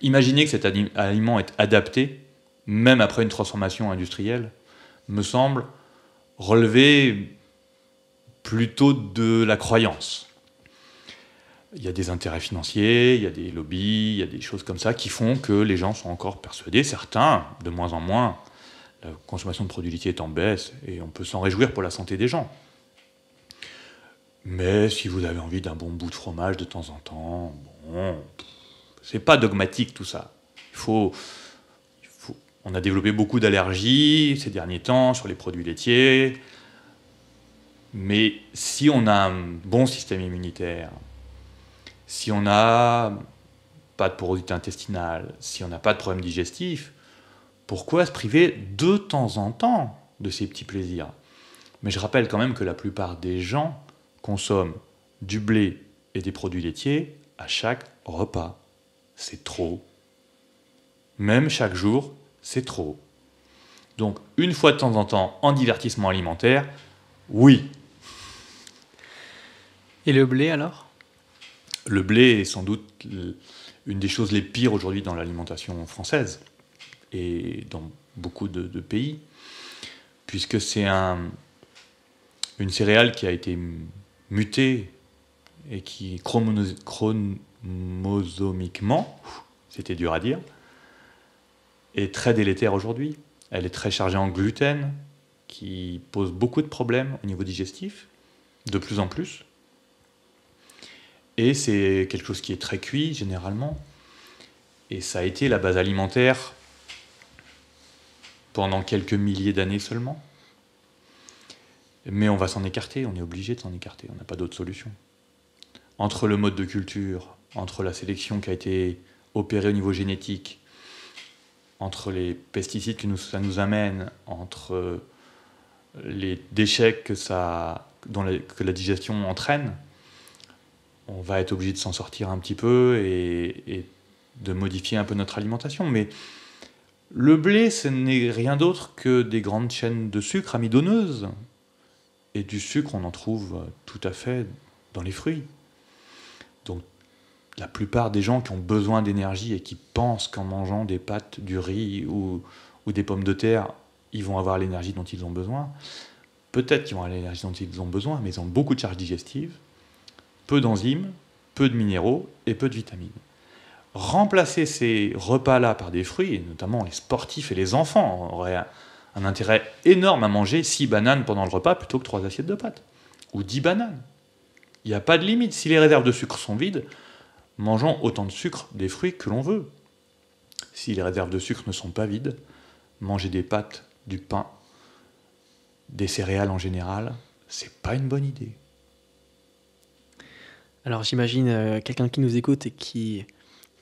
[SPEAKER 2] imaginez que cet aliment est adapté, même après une transformation industrielle, me semble relever plutôt de la croyance. Il y a des intérêts financiers, il y a des lobbies, il y a des choses comme ça qui font que les gens sont encore persuadés, certains, de moins en moins. La consommation de produits laitiers est en baisse et on peut s'en réjouir pour la santé des gens. Mais si vous avez envie d'un bon bout de fromage de temps en temps, bon, c'est pas dogmatique tout ça. On a développé beaucoup d'allergies ces derniers temps sur les produits laitiers. Mais si on a un bon système immunitaire, si on n'a pas de porosité intestinale, si on n'a pas de problème digestif, pourquoi se priver de temps en temps de ces petits plaisirs ? Mais je rappelle quand même que la plupart des gens consomment du blé et des produits laitiers à chaque repas. C'est trop. Même chaque jour, c'est trop. Donc, une fois de temps en temps, en divertissement alimentaire, oui.
[SPEAKER 1] Et le blé alors ?
[SPEAKER 2] Le blé est sans doute une des choses les pires aujourd'hui dans l'alimentation française et dans beaucoup de pays, puisque c'est une céréale qui a été mutée et qui chromosomiquement, c'était dur à dire, est très délétère aujourd'hui. Elle est très chargée en gluten, qui pose beaucoup de problèmes au niveau digestif, de plus en plus. Et c'est quelque chose qui est très cuit, généralement. Et ça a été la base alimentaire pendant quelques milliers d'années seulement. Mais on va s'en écarter, on est obligé de s'en écarter, on n'a pas d'autre solution. Entre le mode de culture, entre la sélection qui a été opérée au niveau génétique, entre les pesticides que ça nous amène, entre les déchets que la digestion entraîne, on va être obligé de s'en sortir un petit peu et de modifier un peu notre alimentation. Mais le blé, ce n'est rien d'autre que des grandes chaînes de sucre amidonneuses. Et du sucre, on en trouve tout à fait dans les fruits. Donc, la plupart des gens qui ont besoin d'énergie et qui pensent qu'en mangeant des pâtes, du riz ou des pommes de terre, ils vont avoir l'énergie dont ils ont besoin. Peut-être qu'ils vont avoir l'énergie dont ils ont besoin, mais ils ont beaucoup de charges digestives, peu d'enzymes, peu de minéraux et peu de vitamines. Remplacer ces repas-là par des fruits, et notamment les sportifs et les enfants auraient un intérêt énorme à manger 6 bananes pendant le repas plutôt que 3 assiettes de pâtes, ou 10 bananes. Il n'y a pas de limite. Si les réserves de sucre sont vides, mangeons autant de sucre des fruits que l'on veut. Si les réserves de sucre ne sont pas vides, manger des pâtes, du pain, des céréales en général, c'est pas une bonne idée.
[SPEAKER 1] Alors j'imagine quelqu'un qui nous écoute et qui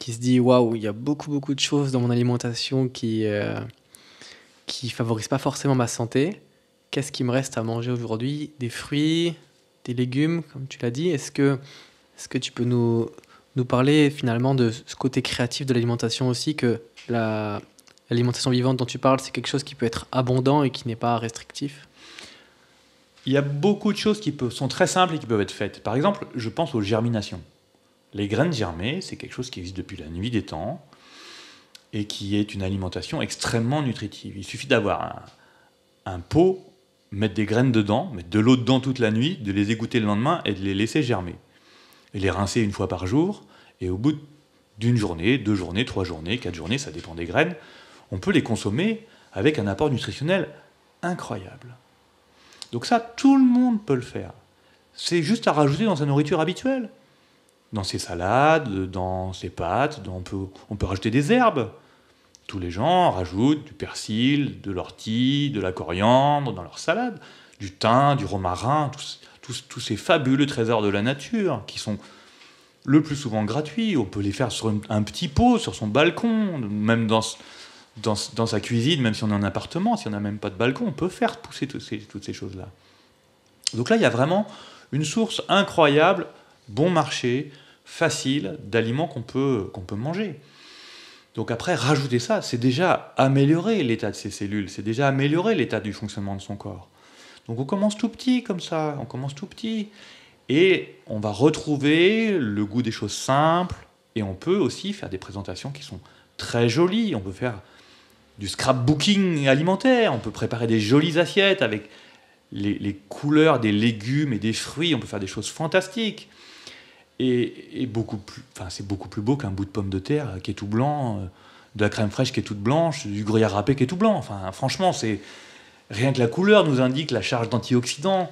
[SPEAKER 1] se dit waouh, il y a beaucoup de choses dans mon alimentation qui favorisent pas forcément ma santé. Qu'est-ce qui me reste à manger aujourd'hui? Des fruits, des légumes, comme tu l'as dit. Est-ce que tu peux nous parler finalement de ce côté créatif de l'alimentation aussi, que l'alimentation vivante dont tu parles, c'est quelque chose qui peut être abondant et qui n'est pas restrictif?
[SPEAKER 2] Il y a beaucoup de choses qui sont très simples et qui peuvent être faites. Par exemple, je pense aux germinations. Les graines germées, c'est quelque chose qui existe depuis la nuit des temps et qui est une alimentation extrêmement nutritive. Il suffit d'avoir un pot, mettre des graines dedans, mettre de l'eau dedans toute la nuit, de les égoutter le lendemain et de les laisser germer. Et les rincer une fois par jour, et au bout d'une journée, 2 journées, 3 journées, 4 journées, ça dépend des graines, on peut les consommer avec un apport nutritionnel incroyable. Donc ça, tout le monde peut le faire. C'est juste à rajouter dans sa nourriture habituelle. Dans ses salades, dans ses pâtes, on peut rajouter des herbes. Tous les gens rajoutent du persil, de l'ortie, de la coriandre dans leur salade, du thym, du romarin, tous ces fabuleux trésors de la nature qui sont le plus souvent gratuits. On peut les faire sur un petit pot, sur son balcon, même dans sa cuisine, même si on est en appartement, si on n'a même pas de balcon, on peut faire pousser toutes ces choses-là. Donc là, il y a vraiment une source incroyable, bon marché, facile, d'aliments qu'on peut manger. Donc après, rajouter ça, c'est déjà améliorer l'état de ses cellules, c'est déjà améliorer l'état du fonctionnement de son corps. Donc on commence tout petit comme ça, on commence tout petit. Et on va retrouver le goût des choses simples, et on peut aussi faire des présentations qui sont très jolies. On peut faire du scrapbooking alimentaire, on peut préparer des jolies assiettes avec les couleurs des légumes et des fruits, on peut faire des choses fantastiques. Et c'est beaucoup plus beau qu'un bout de pomme de terre qui est tout blanc, de la crème fraîche qui est toute blanche, du gruyère râpé qui est tout blanc. Enfin, franchement, rien que la couleur nous indique la charge d'antioxydants.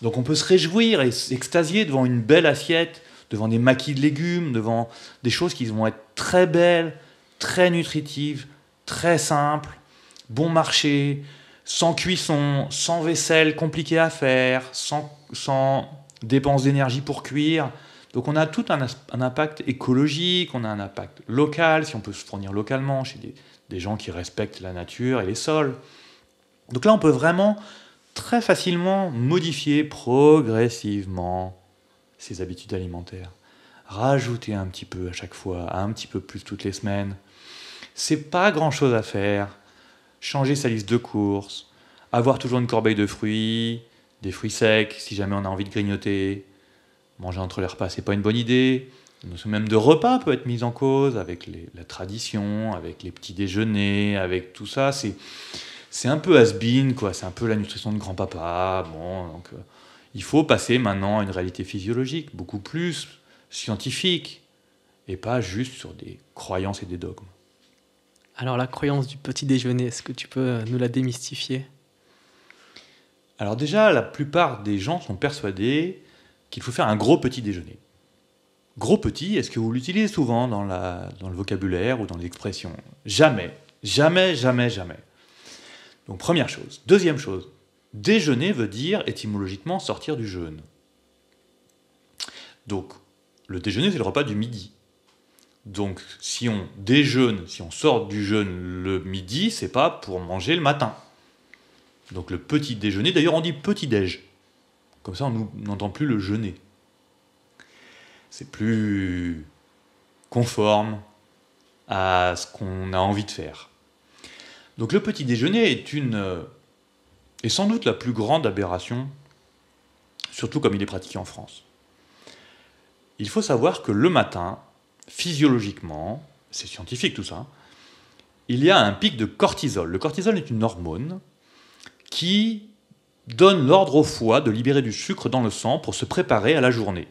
[SPEAKER 2] Donc on peut se réjouir et s'extasier devant une belle assiette, devant des maquis de légumes, devant des choses qui vont être très belles, très nutritives, très simples, bon marché, sans cuisson, sans vaisselle compliquée à faire, sans dépenses d'énergie pour cuire. Donc on a tout un impact écologique, on a un impact local, si on peut se fournir localement chez des gens qui respectent la nature et les sols. Donc là on peut vraiment très facilement modifier progressivement ses habitudes alimentaires. Rajouter un petit peu à chaque fois, un petit peu plus toutes les semaines. C'est pas grand chose à faire. Changer sa liste de courses, avoir toujours une corbeille de fruits, des fruits secs si jamais on a envie de grignoter. Manger entre les repas, c'est pas une bonne idée. La notion même de repas peut être mise en cause avec la tradition, avec les petits déjeuners, avec tout ça. C'est un peu has-been, quoi. C'est un peu la nutrition de grand-papa. Bon, donc, il faut passer maintenant à une réalité physiologique, beaucoup plus scientifique, et pas juste sur des croyances et des dogmes.
[SPEAKER 1] Alors la croyance du petit déjeuner, est-ce que tu peux nous la démystifier?
[SPEAKER 2] Alors déjà, la plupart des gens sont persuadés qu'il faut faire un gros petit déjeuner. Gros petit, est-ce que vous l'utilisez souvent dans le vocabulaire ou dans les expressions? Jamais. Jamais, jamais, jamais. Donc première chose. Deuxième chose, déjeuner veut dire étymologiquement sortir du jeûne. Donc le déjeuner, c'est le repas du midi. Donc si on déjeune, si on sort du jeûne le midi, c'est pas pour manger le matin. Donc le petit déjeuner, d'ailleurs on dit petit déj. Comme ça on n'entend plus le jeûner. C'est plus conforme à ce qu'on a envie de faire. Donc le petit déjeuner est sans doute la plus grande aberration, surtout comme il est pratiqué en France. Il faut savoir que le matin, physiologiquement, c'est scientifique tout ça, il y a un pic de cortisol. Le cortisol est une hormone qui donne l'ordre au foie de libérer du sucre dans le sang pour se préparer à la journée.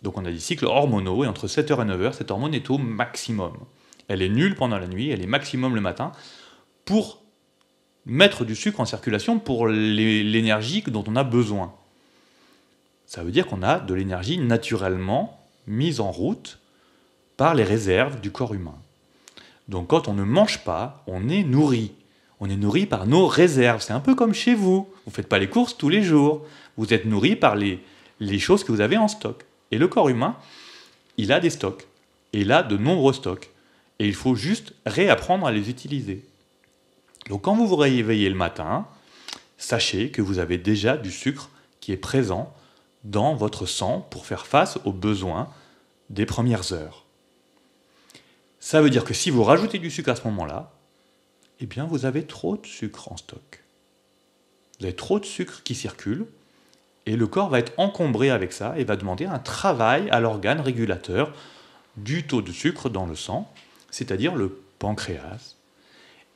[SPEAKER 2] Donc on a des cycles hormonaux, et entre 7h et 9h, cette hormone est au maximum. Elle est nulle pendant la nuit, elle est maximum le matin, pour mettre du sucre en circulation pour l'énergie dont on a besoin. Ça veut dire qu'on a de l'énergie naturellement mise en route par les réserves du corps humain. Donc quand on ne mange pas, on est nourri. On est nourri par nos réserves. C'est un peu comme chez vous. Vous ne faites pas les courses tous les jours. Vous êtes nourri par les choses que vous avez en stock. Et le corps humain, il a des stocks. Et il a de nombreux stocks. Et il faut juste réapprendre à les utiliser. Donc quand vous vous réveillez le matin, sachez que vous avez déjà du sucre qui est présent dans votre sang pour faire face aux besoins des premières heures. Ça veut dire que si vous rajoutez du sucre à ce moment-là, eh bien vous avez trop de sucre en stock. Vous avez trop de sucre qui circule, et le corps va être encombré avec ça et va demander un travail à l'organe régulateur du taux de sucre dans le sang, c'est-à-dire le pancréas.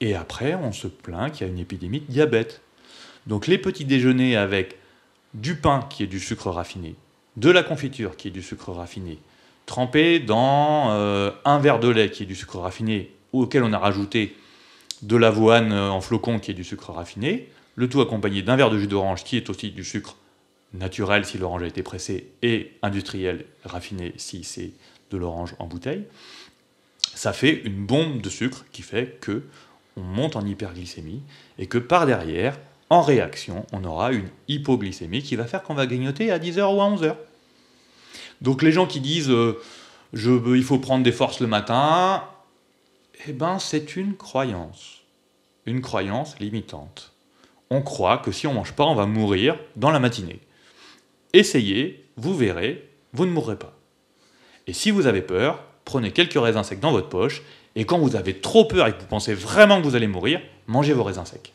[SPEAKER 2] Et après, on se plaint qu'il y a une épidémie de diabète. Donc les petits déjeuners avec du pain qui est du sucre raffiné, de la confiture qui est du sucre raffiné, trempé dans un verre de lait qui est du sucre raffiné, auquel on a rajouté de l'avoine en flocons qui est du sucre raffiné, le tout accompagné d'un verre de jus d'orange qui est aussi du sucre naturel si l'orange a été pressée et industriel raffiné si c'est de l'orange en bouteille, ça fait une bombe de sucre qui fait que on monte en hyperglycémie et que par derrière, en réaction, on aura une hypoglycémie qui va faire qu'on va grignoter à 10h ou à 11h. Donc les gens qui disent il faut prendre des forces le matin, eh ben c'est une croyance limitante. On croit que si on ne mange pas, on va mourir dans la matinée. Essayez, vous verrez, vous ne mourrez pas. Et si vous avez peur, prenez quelques raisins secs dans votre poche, et quand vous avez trop peur et que vous pensez vraiment que vous allez mourir, mangez vos raisins secs.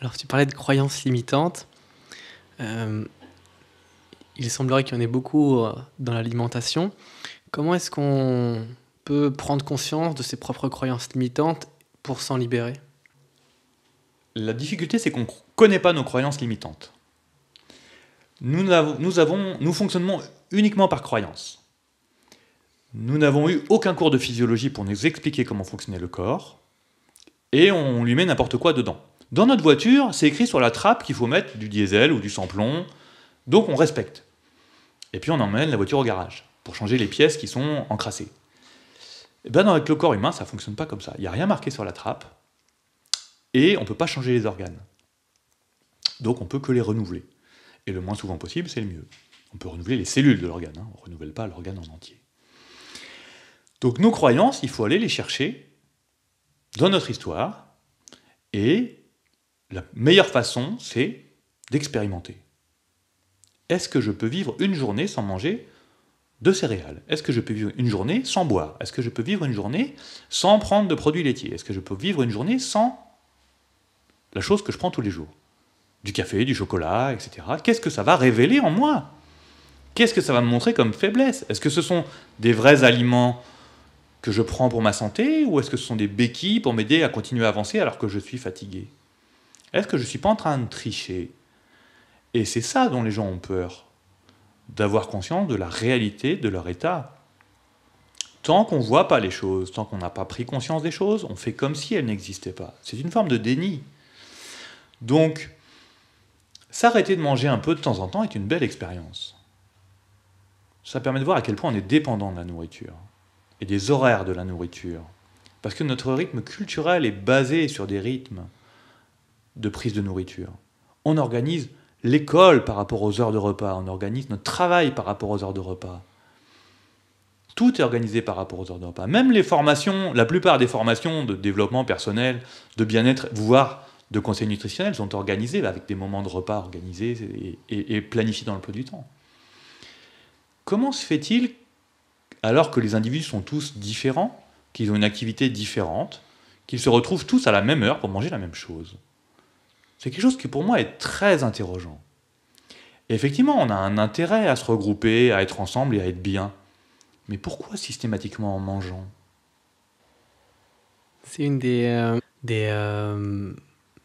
[SPEAKER 1] Alors tu parlais de croyances limitantes. Il semblerait qu'il y en ait beaucoup dans l'alimentation. Comment est-ce qu'on peut prendre conscience de ses propres croyances limitantes pour s'en libérer ?
[SPEAKER 2] La difficulté, c'est qu'on ne connaît pas nos croyances limitantes. Nous fonctionnons uniquement par croyance. Nous n'avons eu aucun cours de physiologie pour nous expliquer comment fonctionnait le corps, et on lui met n'importe quoi dedans. Dans notre voiture, c'est écrit sur la trappe qu'il faut mettre du diesel ou du sans-plomb, donc on respecte. Et puis on emmène la voiture au garage, pour changer les pièces qui sont encrassées. Et bien avec le corps humain, ça ne fonctionne pas comme ça. Il n'y a rien marqué sur la trappe, et on ne peut pas changer les organes. Donc on ne peut que les renouveler. Et le moins souvent possible, c'est le mieux. On peut renouveler les cellules de l'organe, on ne renouvelle pas l'organe en entier. Donc nos croyances, il faut aller les chercher dans notre histoire, et la meilleure façon, c'est d'expérimenter. Est-ce que je peux vivre une journée sans manger de céréales ? Est-ce que je peux vivre une journée sans boire ? Est-ce que je peux vivre une journée sans prendre de produits laitiers ? Est-ce que je peux vivre une journée sans la chose que je prends tous les jours ? Du café, du chocolat, etc. Qu'est-ce que ça va révéler en moi ? Qu'est-ce que ça va me montrer comme faiblesse ? Est-ce que ce sont des vrais aliments que je prends pour ma santé, ou est-ce que ce sont des béquilles pour m'aider à continuer à avancer alors que je suis fatigué ? Est-ce que je ne suis pas en train de tricher ? Et c'est ça dont les gens ont peur, d'avoir conscience de la réalité de leur état. Tant qu'on ne voit pas les choses, tant qu'on n'a pas pris conscience des choses, on fait comme si elles n'existaient pas. C'est une forme de déni. Donc, s'arrêter de manger un peu de temps en temps est une belle expérience. Ça permet de voir à quel point on est dépendant de la nourriture et des horaires de la nourriture. Parce que notre rythme culturel est basé sur des rythmes de prise de nourriture. On organise l'école par rapport aux heures de repas, on organise notre travail par rapport aux heures de repas. Tout est organisé par rapport aux heures de repas. Même les formations, la plupart des formations de développement personnel, de bien-être, voire de conseils nutritionnels sont organisées avec des moments de repas organisés et planifiés dans le peu du temps. Comment se fait-il, alors que les individus sont tous différents, qu'ils ont une activité différente, qu'ils se retrouvent tous à la même heure pour manger la même chose ? C'est quelque chose qui pour moi est très interrogeant. Et effectivement, on a un intérêt à se regrouper, à être ensemble et à être bien. Mais pourquoi systématiquement en mangeant?
[SPEAKER 1] C'est une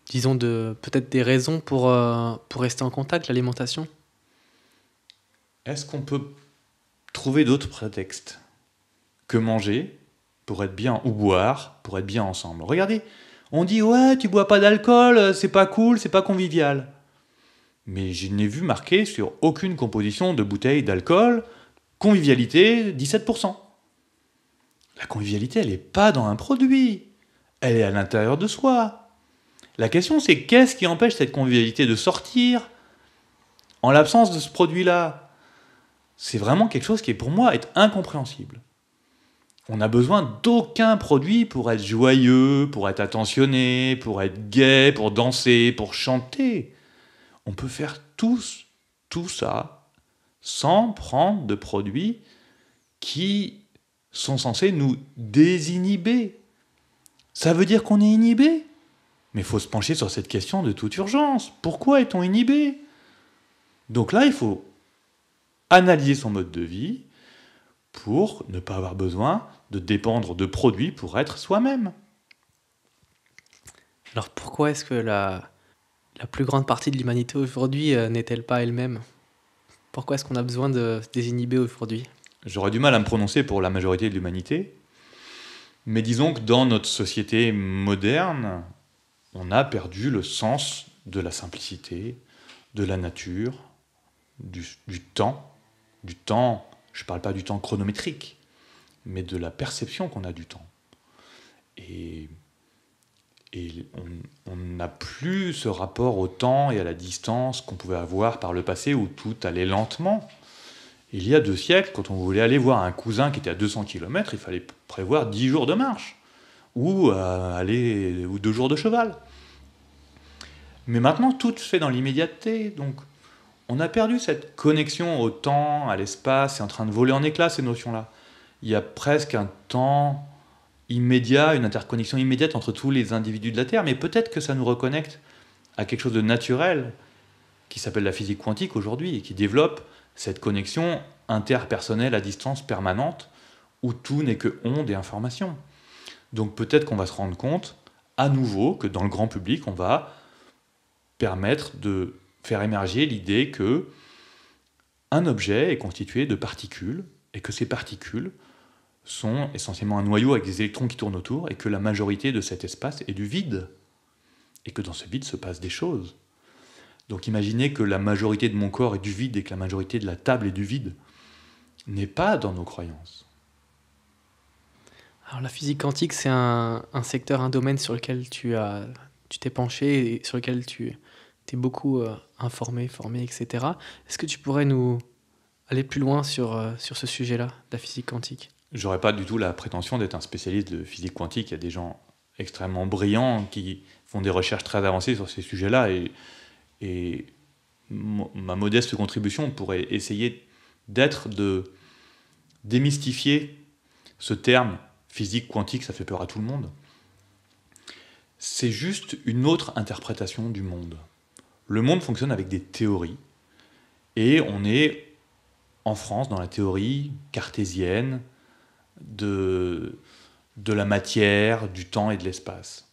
[SPEAKER 1] disons, peut-être des raisons pour rester en contact, l'alimentation.
[SPEAKER 2] Est-ce qu'on peut trouver d'autres prétextes que manger pour être bien, ou boire pour être bien ensemble? Regardez, on dit ouais, tu bois pas d'alcool, c'est pas cool, c'est pas convivial. Mais je n'ai vu marqué sur aucune composition de bouteille d'alcool convivialité 17%. La convivialité, elle n'est pas dans un produit, elle est à l'intérieur de soi. La question, c'est qu'est-ce qui empêche cette convivialité de sortir en l'absence de ce produit-là? C'est vraiment quelque chose qui, pour moi, est incompréhensible. On n'a besoin d'aucun produit pour être joyeux, pour être attentionné, pour être gai, pour danser, pour chanter. On peut faire tout ça sans prendre de produits qui sont censés nous désinhiber. Ça veut dire qu'on est inhibé? Mais il faut se pencher sur cette question de toute urgence. Pourquoi est-on inhibé? Donc là, il faut analyser son mode de vie pour ne pas avoir besoin de dépendre de produits pour être soi-même.
[SPEAKER 1] Alors pourquoi est-ce que la plus grande partie de l'humanité aujourd'hui n'est-elle pas elle-même? Pourquoi est-ce qu'on a besoin de se désinhiber aujourd'hui?
[SPEAKER 2] J'aurais du mal à me prononcer pour la majorité de l'humanité, mais disons que dans notre société moderne, on a perdu le sens de la simplicité, de la nature, du temps. Du temps, je ne parle pas du temps chronométrique, mais de la perception qu'on a du temps. Et on n'a plus ce rapport au temps et à la distance qu'on pouvait avoir par le passé où tout allait lentement. Il y a 2 siècles, quand on voulait aller voir un cousin qui était à 200 km, il fallait prévoir 10 jours de marche ou 2 jours de cheval. Mais maintenant, tout se fait dans l'immédiateté. Donc, on a perdu cette connexion au temps, à l'espace. C'est en train de voler en éclats, ces notions-là. Il y a presque un temps immédiat, une interconnexion immédiate entre tous les individus de la Terre. Mais peut-être que ça nous reconnecte à quelque chose de naturel qui s'appelle la physique quantique aujourd'hui et qui développe cette connexion interpersonnelle à distance permanente où tout n'est que ondes et informations. Donc peut-être qu'on va se rendre compte à nouveau que dans le grand public, on va permettre de faire émerger l'idée que un objet est constitué de particules et que ces particules sont essentiellement un noyau avec des électrons qui tournent autour et que la majorité de cet espace est du vide et que dans ce vide se passent des choses. Donc imaginez que la majorité de mon corps est du vide et que la majorité de la table est du vide n'est pas dans nos croyances.
[SPEAKER 1] Alors la physique quantique, c'est un secteur, un domaine sur lequel tu t'es penché et sur lequel tu t'es beaucoup informé, formé, etc. Est-ce que tu pourrais nous aller plus loin sur ce sujet-là, la physique quantique?
[SPEAKER 2] J'aurais pas du tout la prétention d'être un spécialiste de physique quantique. Il y a des gens extrêmement brillants qui font des recherches très avancées sur ces sujets-là et ma modeste contribution pourrait essayer de démystifier ce terme physique quantique, ça fait peur à tout le monde. C'est juste une autre interprétation du monde. Le monde fonctionne avec des théories et on est en France dans la théorie cartésienne de la matière, du temps et de l'espace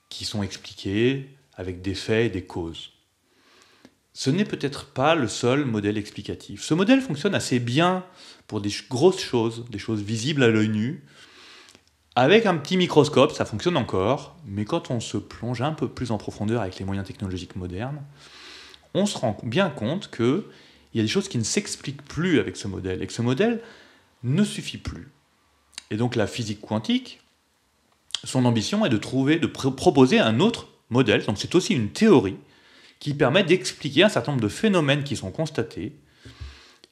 [SPEAKER 2] qui sont expliquées avec des faits et des causes. Ce n'est peut-être pas le seul modèle explicatif. Ce modèle fonctionne assez bien pour des grosses choses, des choses visibles à l'œil nu. Avec un petit microscope, ça fonctionne encore, mais quand on se plonge un peu plus en profondeur avec les moyens technologiques modernes, on se rend bien compte qu'il y a des choses qui ne s'expliquent plus avec ce modèle, et que ce modèle ne suffit plus. Et donc la physique quantique, son ambition est de proposer un autre modèle, donc c'est aussi une théorie, qui permet d'expliquer un certain nombre de phénomènes qui sont constatés,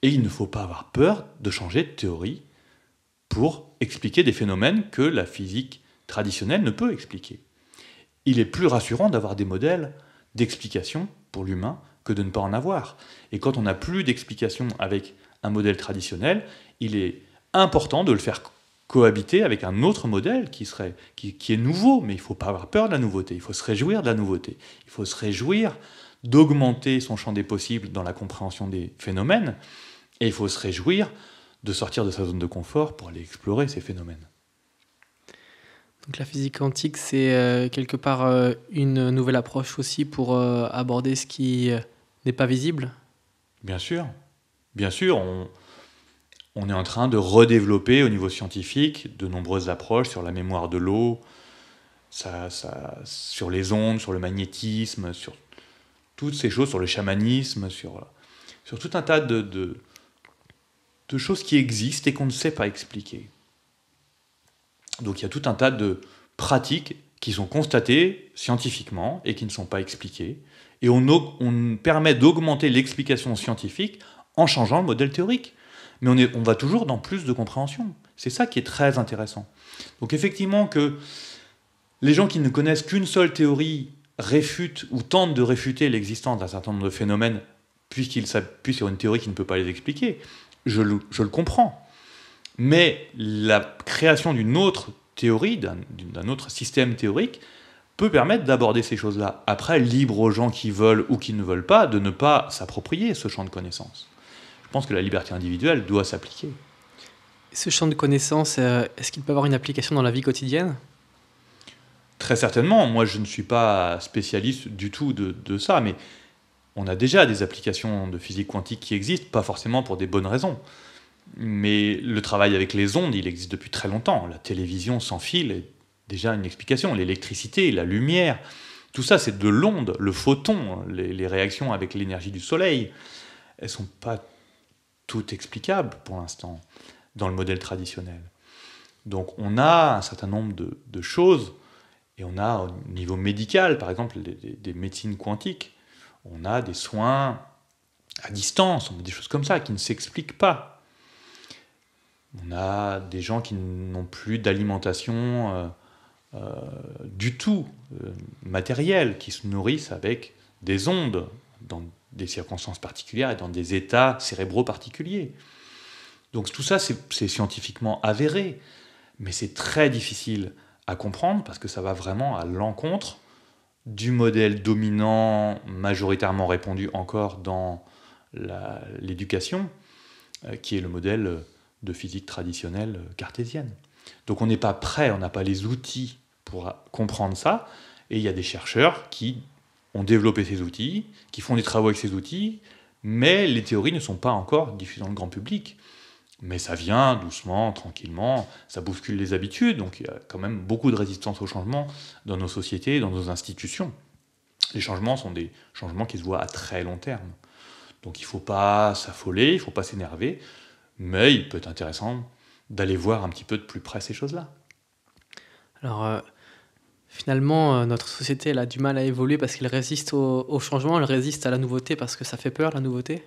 [SPEAKER 2] et il ne faut pas avoir peur de changer de théorie pour expliquer des phénomènes que la physique traditionnelle ne peut expliquer. Il est plus rassurant d'avoir des modèles d'explication pour l'humain que de ne pas en avoir. Et quand on n'a plus d'explication avec un modèle traditionnel, il est important de le faire cohabiter avec un autre modèle qui est nouveau, mais il ne faut pas avoir peur de la nouveauté, il faut se réjouir de la nouveauté, il faut se réjouir d'augmenter son champ des possibles dans la compréhension des phénomènes, et il faut se réjouir de sortir de sa zone de confort pour aller explorer ces phénomènes.
[SPEAKER 1] Donc la physique quantique, c'est quelque part une nouvelle approche aussi pour aborder ce qui n'est pas visible.
[SPEAKER 2] Bien sûr, on est en train de redévelopper au niveau scientifique de nombreuses approches sur la mémoire de l'eau, sur les ondes, sur le magnétisme, sur toutes ces choses, sur le chamanisme, sur tout un tas de choses qui existent et qu'on ne sait pas expliquer. Donc il y a tout un tas de pratiques qui sont constatées scientifiquement et qui ne sont pas expliquées. Et on permet d'augmenter l'explication scientifique en changeant le modèle théorique. Mais on va toujours dans plus de compréhension. C'est ça qui est très intéressant. Donc effectivement que les gens qui ne connaissent qu'une seule théorie réfutent ou tentent de réfuter l'existence d'un certain nombre de phénomènes puisqu'ils s'appuient sur une théorie qui ne peut pas les expliquer, je le comprends. Mais la création d'une autre théorie, d'un autre système théorique, peut permettre d'aborder ces choses-là. Après, libre aux gens qui veulent ou qui ne veulent pas de ne pas s'approprier ce champ de connaissances. Je pense que la liberté individuelle doit s'appliquer.
[SPEAKER 1] Ce champ de connaissances, est-ce qu'il peut avoir une application dans la vie quotidienne ?
[SPEAKER 2] Très certainement. Moi, je ne suis pas spécialiste du tout de ça, mais on a déjà des applications de physique quantique qui existent, pas forcément pour des bonnes raisons. Mais le travail avec les ondes, il existe depuis très longtemps. La télévision sans fil est déjà une explication. L'électricité, la lumière, tout ça, c'est de l'onde, le photon, les réactions avec l'énergie du soleil. Elles ne sont pas toutes explicables pour l'instant dans le modèle traditionnel. Donc on a un certain nombre de choses, et on a au niveau médical, par exemple, des médecines quantiques. On a des soins à distance, on a des choses comme ça qui ne s'expliquent pas. On a des gens qui n'ont plus d'alimentation du tout matérielle, qui se nourrissent avec des ondes dans des circonstances particulières et dans des états cérébraux particuliers. Donc tout ça, c'est scientifiquement avéré, mais c'est très difficile à comprendre parce que ça va vraiment à l'encontre du modèle dominant, majoritairement répandu encore dans l'éducation, qui est le modèle de physique traditionnelle cartésienne. Donc on n'est pas prêt, on n'a pas les outils pour comprendre ça, et il y a des chercheurs qui ont développé ces outils, qui font des travaux avec ces outils, mais les théories ne sont pas encore diffusées dans le grand public. Mais ça vient doucement, tranquillement, ça bouscule les habitudes, donc il y a quand même beaucoup de résistance au changement dans nos sociétés, dans nos institutions. Les changements sont des changements qui se voient à très long terme. Donc il ne faut pas s'affoler, il ne faut pas s'énerver, mais il peut être intéressant d'aller voir un petit peu de plus près ces choses-là.
[SPEAKER 1] Alors, finalement, notre société elle a du mal à évoluer parce qu'elle résiste au changement, elle résiste à la nouveauté parce que ça fait peur, la nouveauté.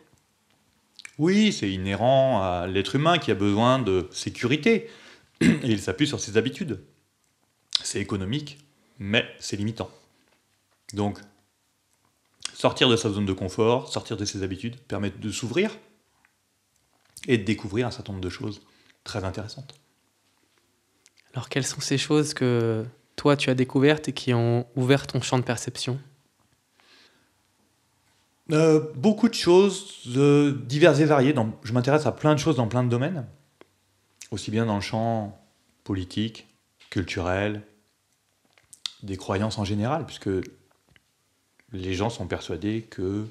[SPEAKER 2] Oui, c'est inhérent à l'être humain qui a besoin de sécurité, et il s'appuie sur ses habitudes. C'est économique, mais c'est limitant. Donc, sortir de sa zone de confort, sortir de ses habitudes, permet de s'ouvrir et de découvrir un certain nombre de choses très intéressantes.
[SPEAKER 1] Alors, quelles sont ces choses que toi, tu as découvertes et qui ont ouvert ton champ de perception ?
[SPEAKER 2] Beaucoup de choses diverses et variées. Je m'intéresse à plein de choses dans plein de domaines, aussi bien dans le champ politique, culturel, des croyances en général, puisque les gens sont persuadés que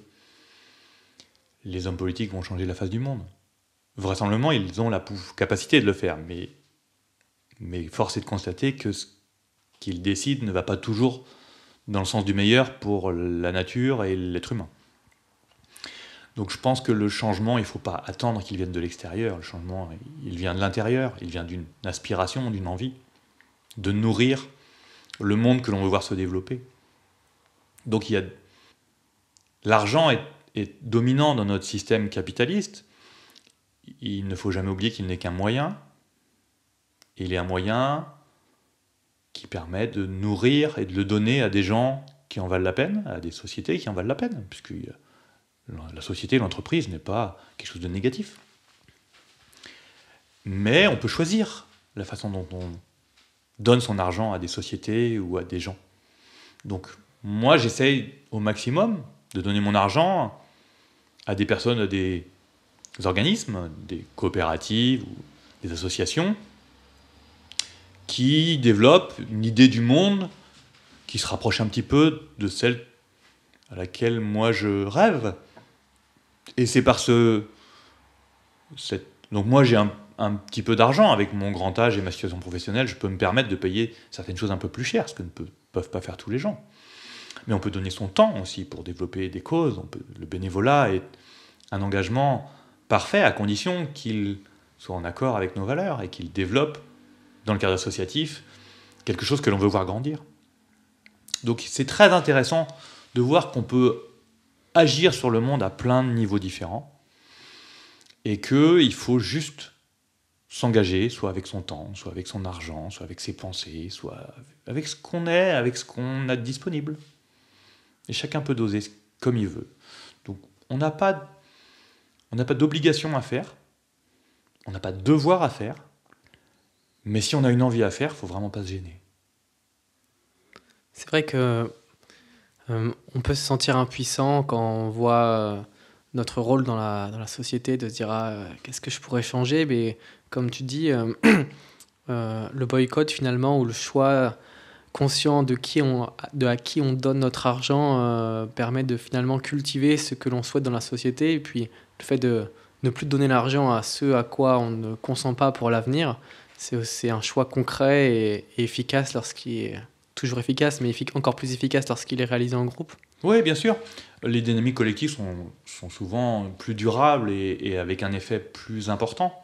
[SPEAKER 2] les hommes politiques vont changer la face du monde. Vraisemblablement, ils ont la capacité de le faire, mais force est de constater que ce qu'ils décident ne va pas toujours dans le sens du meilleur pour la nature et l'être humain. Donc je pense que le changement, il ne faut pas attendre qu'il vienne de l'extérieur. Le changement, il vient de l'intérieur, il vient d'une aspiration, d'une envie de nourrir le monde que l'on veut voir se développer. Donc l'argent est dominant dans notre système capitaliste. Il ne faut jamais oublier qu'il n'est qu'un moyen. Il est un moyen qui permet de nourrir et de le donner à des gens qui en valent la peine, à des sociétés qui en valent la peine, puisque la société, l'entreprise n'est pas quelque chose de négatif. Mais on peut choisir la façon dont on donne son argent à des sociétés ou à des gens. Donc moi, j'essaye au maximum de donner mon argent à des personnes, à des organismes, des coopératives ou des associations qui développent une idée du monde qui se rapproche un petit peu de celle à laquelle moi je rêve. Et c'est par donc moi j'ai un petit peu d'argent avec mon grand âge et ma situation professionnelle, je peux me permettre de payer certaines choses un peu plus chères, ce que ne peuvent pas faire tous les gens. Mais on peut donner son temps aussi pour développer des causes. Le bénévolat est un engagement parfait à condition qu'il soit en accord avec nos valeurs et qu'il développe, dans le cadre associatif, quelque chose que l'on veut voir grandir. Donc c'est très intéressant de voir qu'on peut agir sur le monde à plein de niveaux différents et qu'il faut juste s'engager, soit avec son temps, soit avec son argent, soit avec ses pensées, soit avec ce qu'on est, avec ce qu'on a de disponible. Et chacun peut doser comme il veut. Donc on n'a pas d'obligation à faire, on n'a pas de devoir à faire, mais si on a une envie à faire, il ne faut vraiment pas se gêner.
[SPEAKER 1] C'est vrai que on peut se sentir impuissant quand on voit notre rôle dans la société, de se dire qu'est-ce que je pourrais changer, mais comme tu dis, le boycott finalement, ou le choix conscient à qui on donne notre argent permet de finalement cultiver ce que l'on souhaite dans la société, et puis le fait de ne plus donner l'argent à ceux à quoi on ne consent pas pour l'avenir, c'est un choix concret et efficace lorsqu'il est toujours efficace, mais encore plus efficace lorsqu'il est réalisé en groupe.
[SPEAKER 2] Oui, bien sûr. Les dynamiques collectives sont souvent plus durables et avec un effet plus important.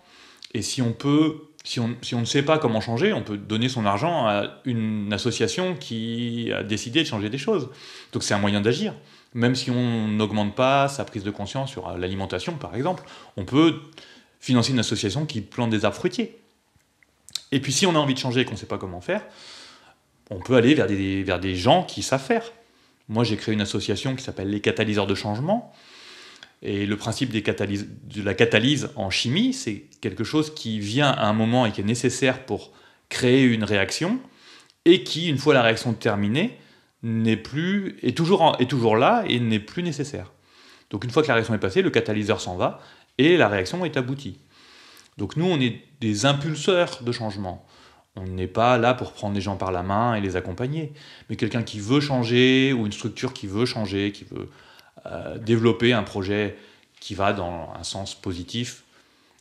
[SPEAKER 2] Et si on ne sait pas comment changer, on peut donner son argent à une association qui a décidé de changer des choses. Donc c'est un moyen d'agir. Même si on n'augmente pas sa prise de conscience sur l'alimentation, par exemple, on peut financer une association qui plante des arbres fruitiers. Et puis si on a envie de changer et qu'on ne sait pas comment faire, on peut aller vers des gens qui savent faire. Moi, j'ai créé une association qui s'appelle les catalyseurs de changement. Et le principe de la catalyse en chimie, c'est quelque chose qui vient à un moment et qui est nécessaire pour créer une réaction, et qui, une fois la réaction terminée, est toujours là et n'est plus nécessaire. Donc une fois que la réaction est passée, le catalyseur s'en va et la réaction est aboutie. Donc nous, on est des impulseurs de changement. On n'est pas là pour prendre les gens par la main et les accompagner. Mais quelqu'un qui veut changer, ou une structure qui veut changer, qui veut développer un projet qui va dans un sens positif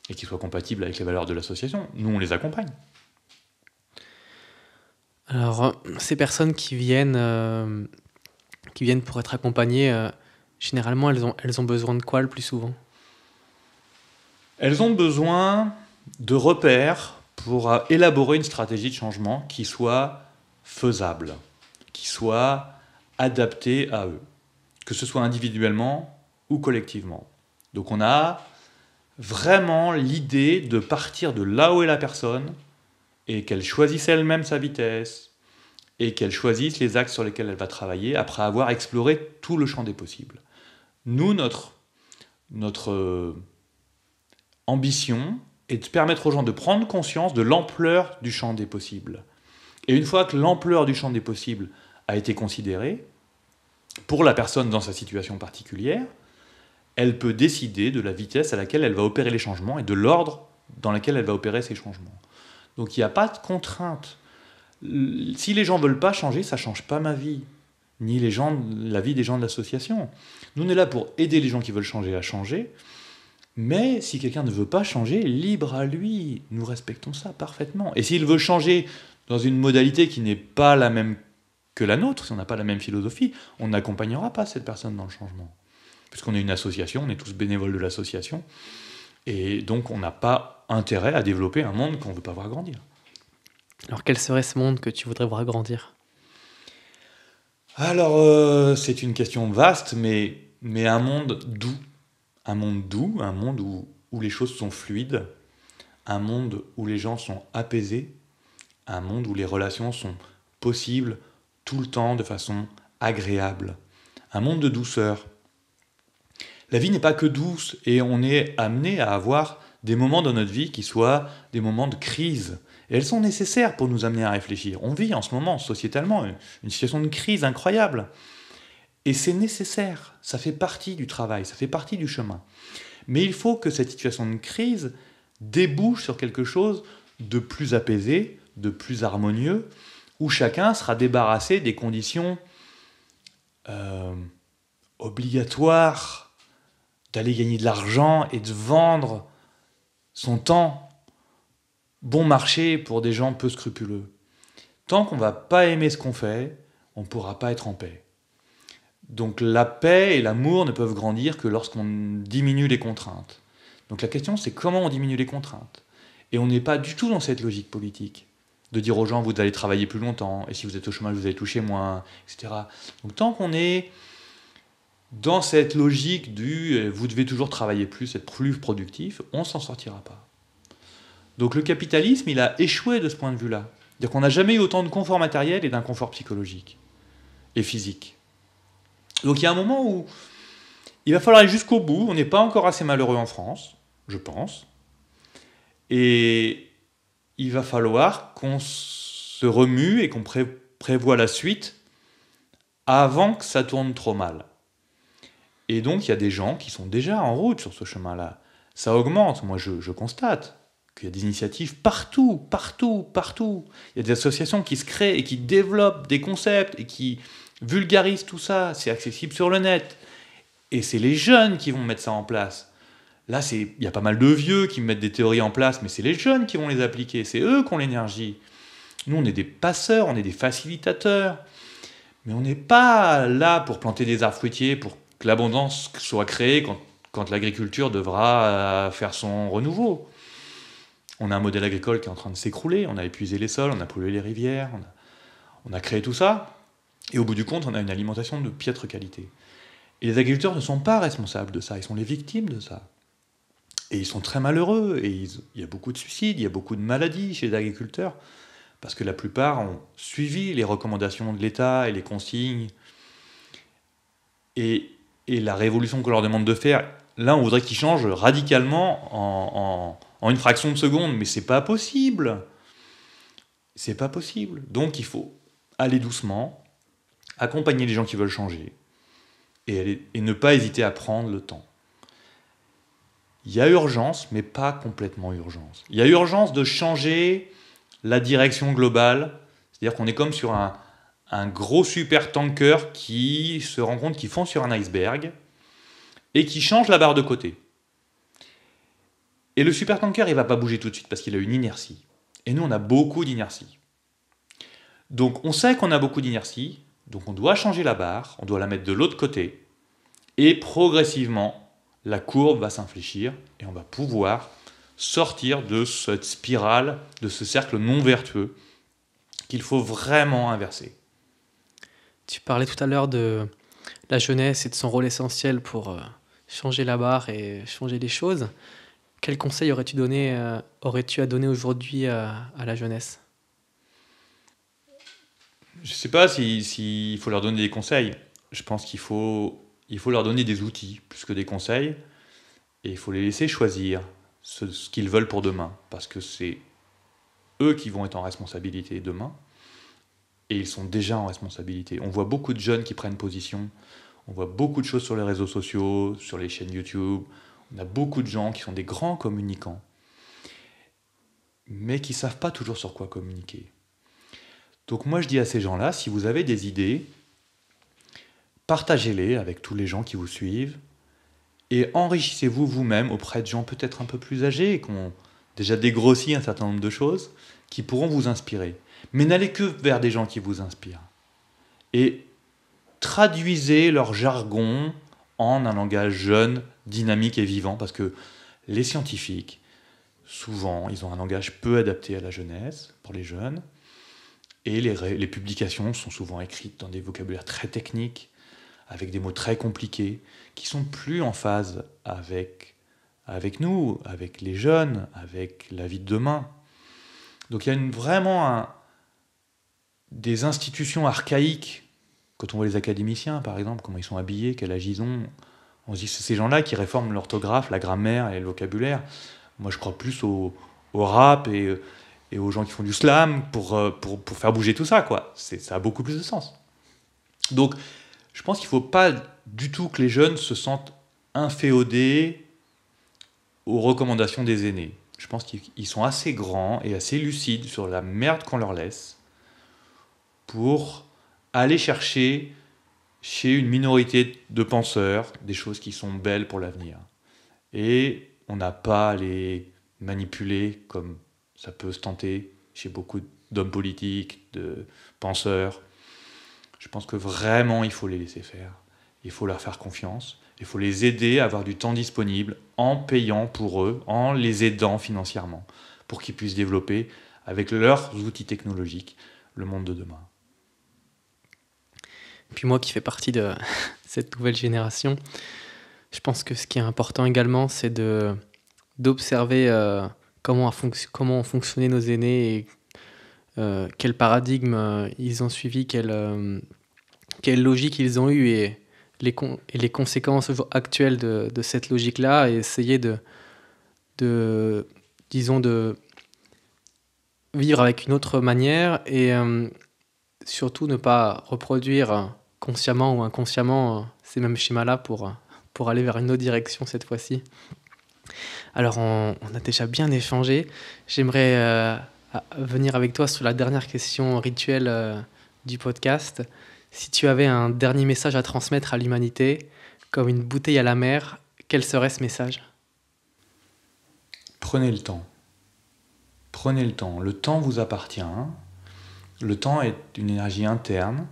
[SPEAKER 2] et qui soit compatible avec les valeurs de l'association, nous, on les accompagne.
[SPEAKER 1] Alors, ces personnes qui viennent pour être accompagnées, généralement, elles ont besoin de quoi le plus souvent ?
[SPEAKER 2] Elles ont besoin de repères pour élaborer une stratégie de changement qui soit faisable, qui soit adaptée à eux, que ce soit individuellement ou collectivement. Donc on a vraiment l'idée de partir de là où est la personne et qu'elle choisisse elle-même sa vitesse et qu'elle choisisse les axes sur lesquels elle va travailler après avoir exploré tout le champ des possibles. Nous, notre ambition est de permettre aux gens de prendre conscience de l'ampleur du champ des possibles. Et une fois que l'ampleur du champ des possibles a été considérée, pour la personne dans sa situation particulière, elle peut décider de la vitesse à laquelle elle va opérer les changements et de l'ordre dans lequel elle va opérer ces changements. Donc il n'y a pas de contrainte. Si les gens ne veulent pas changer, ça ne change pas ma vie, ni la vie des gens de l'association. Nous, on est là pour aider les gens qui veulent changer à changer, mais si quelqu'un ne veut pas changer, libre à lui, nous respectons ça parfaitement. Et s'il veut changer dans une modalité qui n'est pas la même que la nôtre, si on n'a pas la même philosophie, on n'accompagnera pas cette personne dans le changement. Puisqu'on est une association, on est tous bénévoles de l'association, et donc on n'a pas intérêt à développer un monde qu'on ne veut pas voir grandir.
[SPEAKER 1] Alors quel serait ce monde que tu voudrais voir grandir ?
[SPEAKER 2] Alors c'est une question vaste, mais un monde doux. Un monde où les choses sont fluides, un monde où les gens sont apaisés, un monde où les relations sont possibles tout le temps de façon agréable, un monde de douceur. La vie n'est pas que douce et on est amené à avoir des moments dans notre vie qui soient des moments de crise. Et elles sont nécessaires pour nous amener à réfléchir. On vit en ce moment, sociétalement, une situation de crise incroyable. Et c'est nécessaire, ça fait partie du travail, ça fait partie du chemin. Mais il faut que cette situation de crise débouche sur quelque chose de plus apaisé, de plus harmonieux, où chacun sera débarrassé des conditions obligatoires d'aller gagner de l'argent et de vendre son temps bon marché pour des gens peu scrupuleux. Tant qu'on ne va pas aimer ce qu'on fait, on ne pourra pas être en paix. Donc la paix et l'amour ne peuvent grandir que lorsqu'on diminue les contraintes. Donc la question, c'est comment on diminue les contraintes. Et on n'est pas du tout dans cette logique politique, de dire aux gens, vous allez travailler plus longtemps, et si vous êtes au chômage, vous allez toucher moins, etc. Donc tant qu'on est dans cette logique du vous devez toujours travailler plus, être plus productif, on ne s'en sortira pas. Donc le capitalisme, il a échoué de ce point de vue-là. C'est-à-dire qu'on n'a jamais eu autant de confort matériel et d'inconfort psychologique et physique. Donc il y a un moment où il va falloir aller jusqu'au bout. On n'est pas encore assez malheureux en France, je pense. Et il va falloir qu'on se remue et qu'on prévoie la suite avant que ça tourne trop mal. Et donc, il y a des gens qui sont déjà en route sur ce chemin-là. Ça augmente. Moi, je constate qu'il y a des initiatives partout. Il y a des associations qui se créent et qui développent des concepts et qui vulgarisent tout ça. C'est accessible sur le net. Et c'est les jeunes qui vont mettre ça en place. Là, il y a pas mal de vieux qui mettent des théories en place, mais c'est les jeunes qui vont les appliquer. C'est eux qui ont l'énergie. Nous, on est des passeurs, on est des facilitateurs. Mais on n'est pas là pour planter des arbres fruitiers, pour que l'abondance soit créée quand l'agriculture devra faire son renouveau. On a un modèle agricole qui est en train de s'écrouler, on a épuisé les sols, on a pollué les rivières, on a créé tout ça, et au bout du compte, on a une alimentation de piètre qualité. Et les agriculteurs ne sont pas responsables de ça, ils sont les victimes de ça. Et ils sont très malheureux, et il y a beaucoup de suicides, il y a beaucoup de maladies chez les agriculteurs, parce que la plupart ont suivi les recommandations de l'État et les consignes. Et la révolution qu'on leur demande de faire, là, on voudrait qu'ils changent radicalement en une fraction de seconde, mais c'est pas possible. C'est pas possible. Donc il faut aller doucement, accompagner les gens qui veulent changer, et ne pas hésiter à prendre le temps. Il y a urgence, mais pas complètement urgence. Il y a urgence de changer la direction globale, c'est-à-dire qu'on est comme sur un gros super tanker qui se rend compte qu'il fond sur un iceberg et qui change la barre de côté. Et le super tanker, il ne va pas bouger tout de suite parce qu'il a une inertie. Et nous, on a beaucoup d'inertie. Donc on sait qu'on a beaucoup d'inertie, donc on doit changer la barre, on doit la mettre de l'autre côté, et progressivement, la courbe va s'infléchir et on va pouvoir sortir de cette spirale, de ce cercle non vertueux qu'il faut vraiment inverser.
[SPEAKER 1] Tu parlais tout à l'heure de la jeunesse et de son rôle essentiel pour changer la barre et changer les choses. Quel conseil aurais-tu à donner aujourd'hui à la jeunesse ?
[SPEAKER 2] Je ne sais pas s'il faut leur donner des conseils. Je pense qu'il faut leur donner des outils plus que des conseils. Et il faut les laisser choisir ce qu'ils veulent pour demain. Parce que c'est eux qui vont être en responsabilité demain. Et ils sont déjà en responsabilité. On voit beaucoup de jeunes qui prennent position. On voit beaucoup de choses sur les réseaux sociaux, sur les chaînes YouTube. On a beaucoup de gens qui sont des grands communicants, mais qui ne savent pas toujours sur quoi communiquer. Donc moi je dis à ces gens-là, si vous avez des idées, partagez-les avec tous les gens qui vous suivent et enrichissez-vous vous-même auprès de gens peut-être un peu plus âgés, qui ont déjà dégrossi un certain nombre de choses, qui pourront vous inspirer. Mais n'allez que vers des gens qui vous inspirent. Et traduisez leur jargon en un langage jeune, dynamique et vivant, parce que les scientifiques, souvent, ils ont un langage peu adapté à la jeunesse, pour les jeunes, et les publications sont souvent écrites dans des vocabulaires très techniques, avec des mots très compliqués, qui sont plus en phase avec nous, avec les jeunes, avec la vie de demain. Donc il y a vraiment des institutions archaïques. Quand on voit les académiciens, par exemple, comment ils sont habillés, quel âge ils ont, on se dit c'est ces gens-là qui réforment l'orthographe, la grammaire et le vocabulaire. Moi, je crois plus au rap et aux gens qui font du slam pour faire bouger tout ça, quoi. Ça a beaucoup plus de sens. Donc, Je pense qu'il ne faut pas du tout que les jeunes se sentent inféodés aux recommandations des aînés. Je pense qu'ils sont assez grands et assez lucides sur la merde qu'on leur laisse pour aller chercher chez une minorité de penseurs des choses qui sont belles pour l'avenir. Et on n'a pas à les manipuler comme ça peut se tenter chez beaucoup d'hommes politiques, de penseurs. Je pense que vraiment il faut les laisser faire. Il faut leur faire confiance. Il faut les aider à avoir du temps disponible en payant pour eux, en les aidant financièrement, pour qu'ils puissent développer, avec leurs outils technologiques, le monde de demain.
[SPEAKER 1] Puis moi qui fais partie de cette nouvelle génération, je pense que ce qui est important également, c'est d'observer comment ont fonctionné nos aînés et quel paradigme ils ont suivi, quelle logique ils ont eu et les conséquences actuelles de cette logique-là, et essayer de vivre avec une autre manière et surtout ne pas reproduire consciemment ou inconsciemment ces mêmes schémas-là pour aller vers une autre direction cette fois-ci. Alors on a déjà bien échangé. J'aimerais venir avec toi sur la dernière question rituelle du podcast. Si tu avais un dernier message à transmettre à l'humanité, comme une bouteille à la mer, quel serait ce message ?
[SPEAKER 2] Prenez le temps. Prenez le temps. Le temps vous appartient. Le temps est une énergie interne,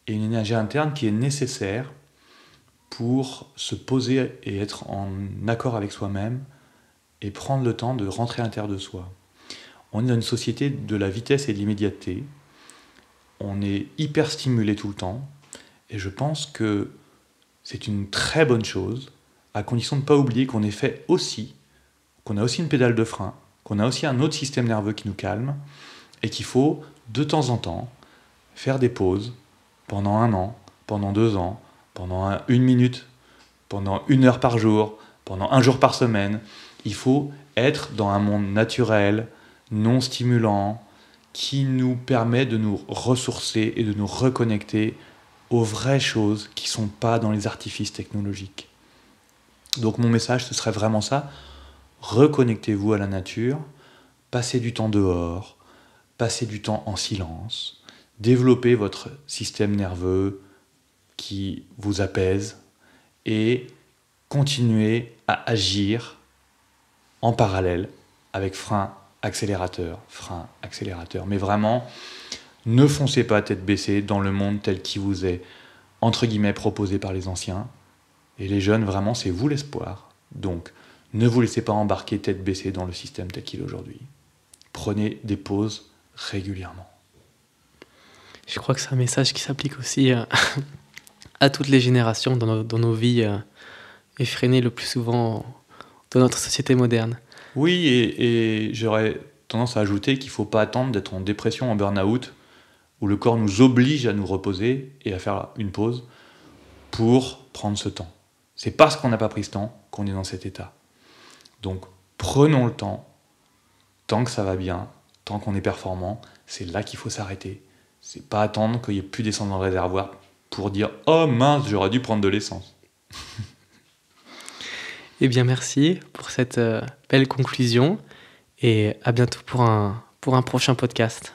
[SPEAKER 2] et une énergie interne qui est nécessaire pour se poser et être en accord avec soi-même et prendre le temps de rentrer à l'intérieur de soi. On est dans une société de la vitesse et de l'immédiateté. On est hyper stimulé tout le temps, et je pense que c'est une très bonne chose, à condition de ne pas oublier qu'on est fait aussi, qu'on a aussi une pédale de frein, qu'on a aussi un autre système nerveux qui nous calme, et qu'il faut de temps en temps faire des pauses pendant 1 an, pendant 2 ans, pendant 1 minute, pendant 1 heure par jour, pendant 1 jour par semaine. Il faut être dans un monde naturel, non stimulant, qui nous permet de nous ressourcer et de nous reconnecter aux vraies choses qui ne sont pas dans les artifices technologiques. Donc mon message, ce serait vraiment ça. Reconnectez-vous à la nature, passez du temps dehors, passez du temps en silence, développez votre système nerveux qui vous apaise et continuez à agir en parallèle avec frein, accélérateur. Mais vraiment, ne foncez pas tête baissée dans le monde tel qu'il vous est, entre guillemets, proposé par les anciens. Et les jeunes, vraiment, c'est vous l'espoir. Donc, ne vous laissez pas embarquer tête baissée dans le système tel qu'il est aujourd'hui. Prenez des pauses régulièrement.
[SPEAKER 1] Je crois que c'est un message qui s'applique aussi à toutes les générations dans nos vies effrénées le plus souvent dans notre société moderne.
[SPEAKER 2] Oui, et j'aurais tendance à ajouter qu'il ne faut pas attendre d'être en dépression, en burn-out, où le corps nous oblige à nous reposer et à faire une pause pour prendre ce temps. C'est parce qu'on n'a pas pris ce temps qu'on est dans cet état. Donc prenons le temps, tant que ça va bien, tant qu'on est performant, c'est là qu'il faut s'arrêter. C'est pas attendre qu'il n'y ait plus d'essence dans le réservoir pour dire « Oh mince, j'aurais dû prendre de l'essence ».
[SPEAKER 1] Eh bien merci pour cette belle conclusion et à bientôt pour un prochain podcast.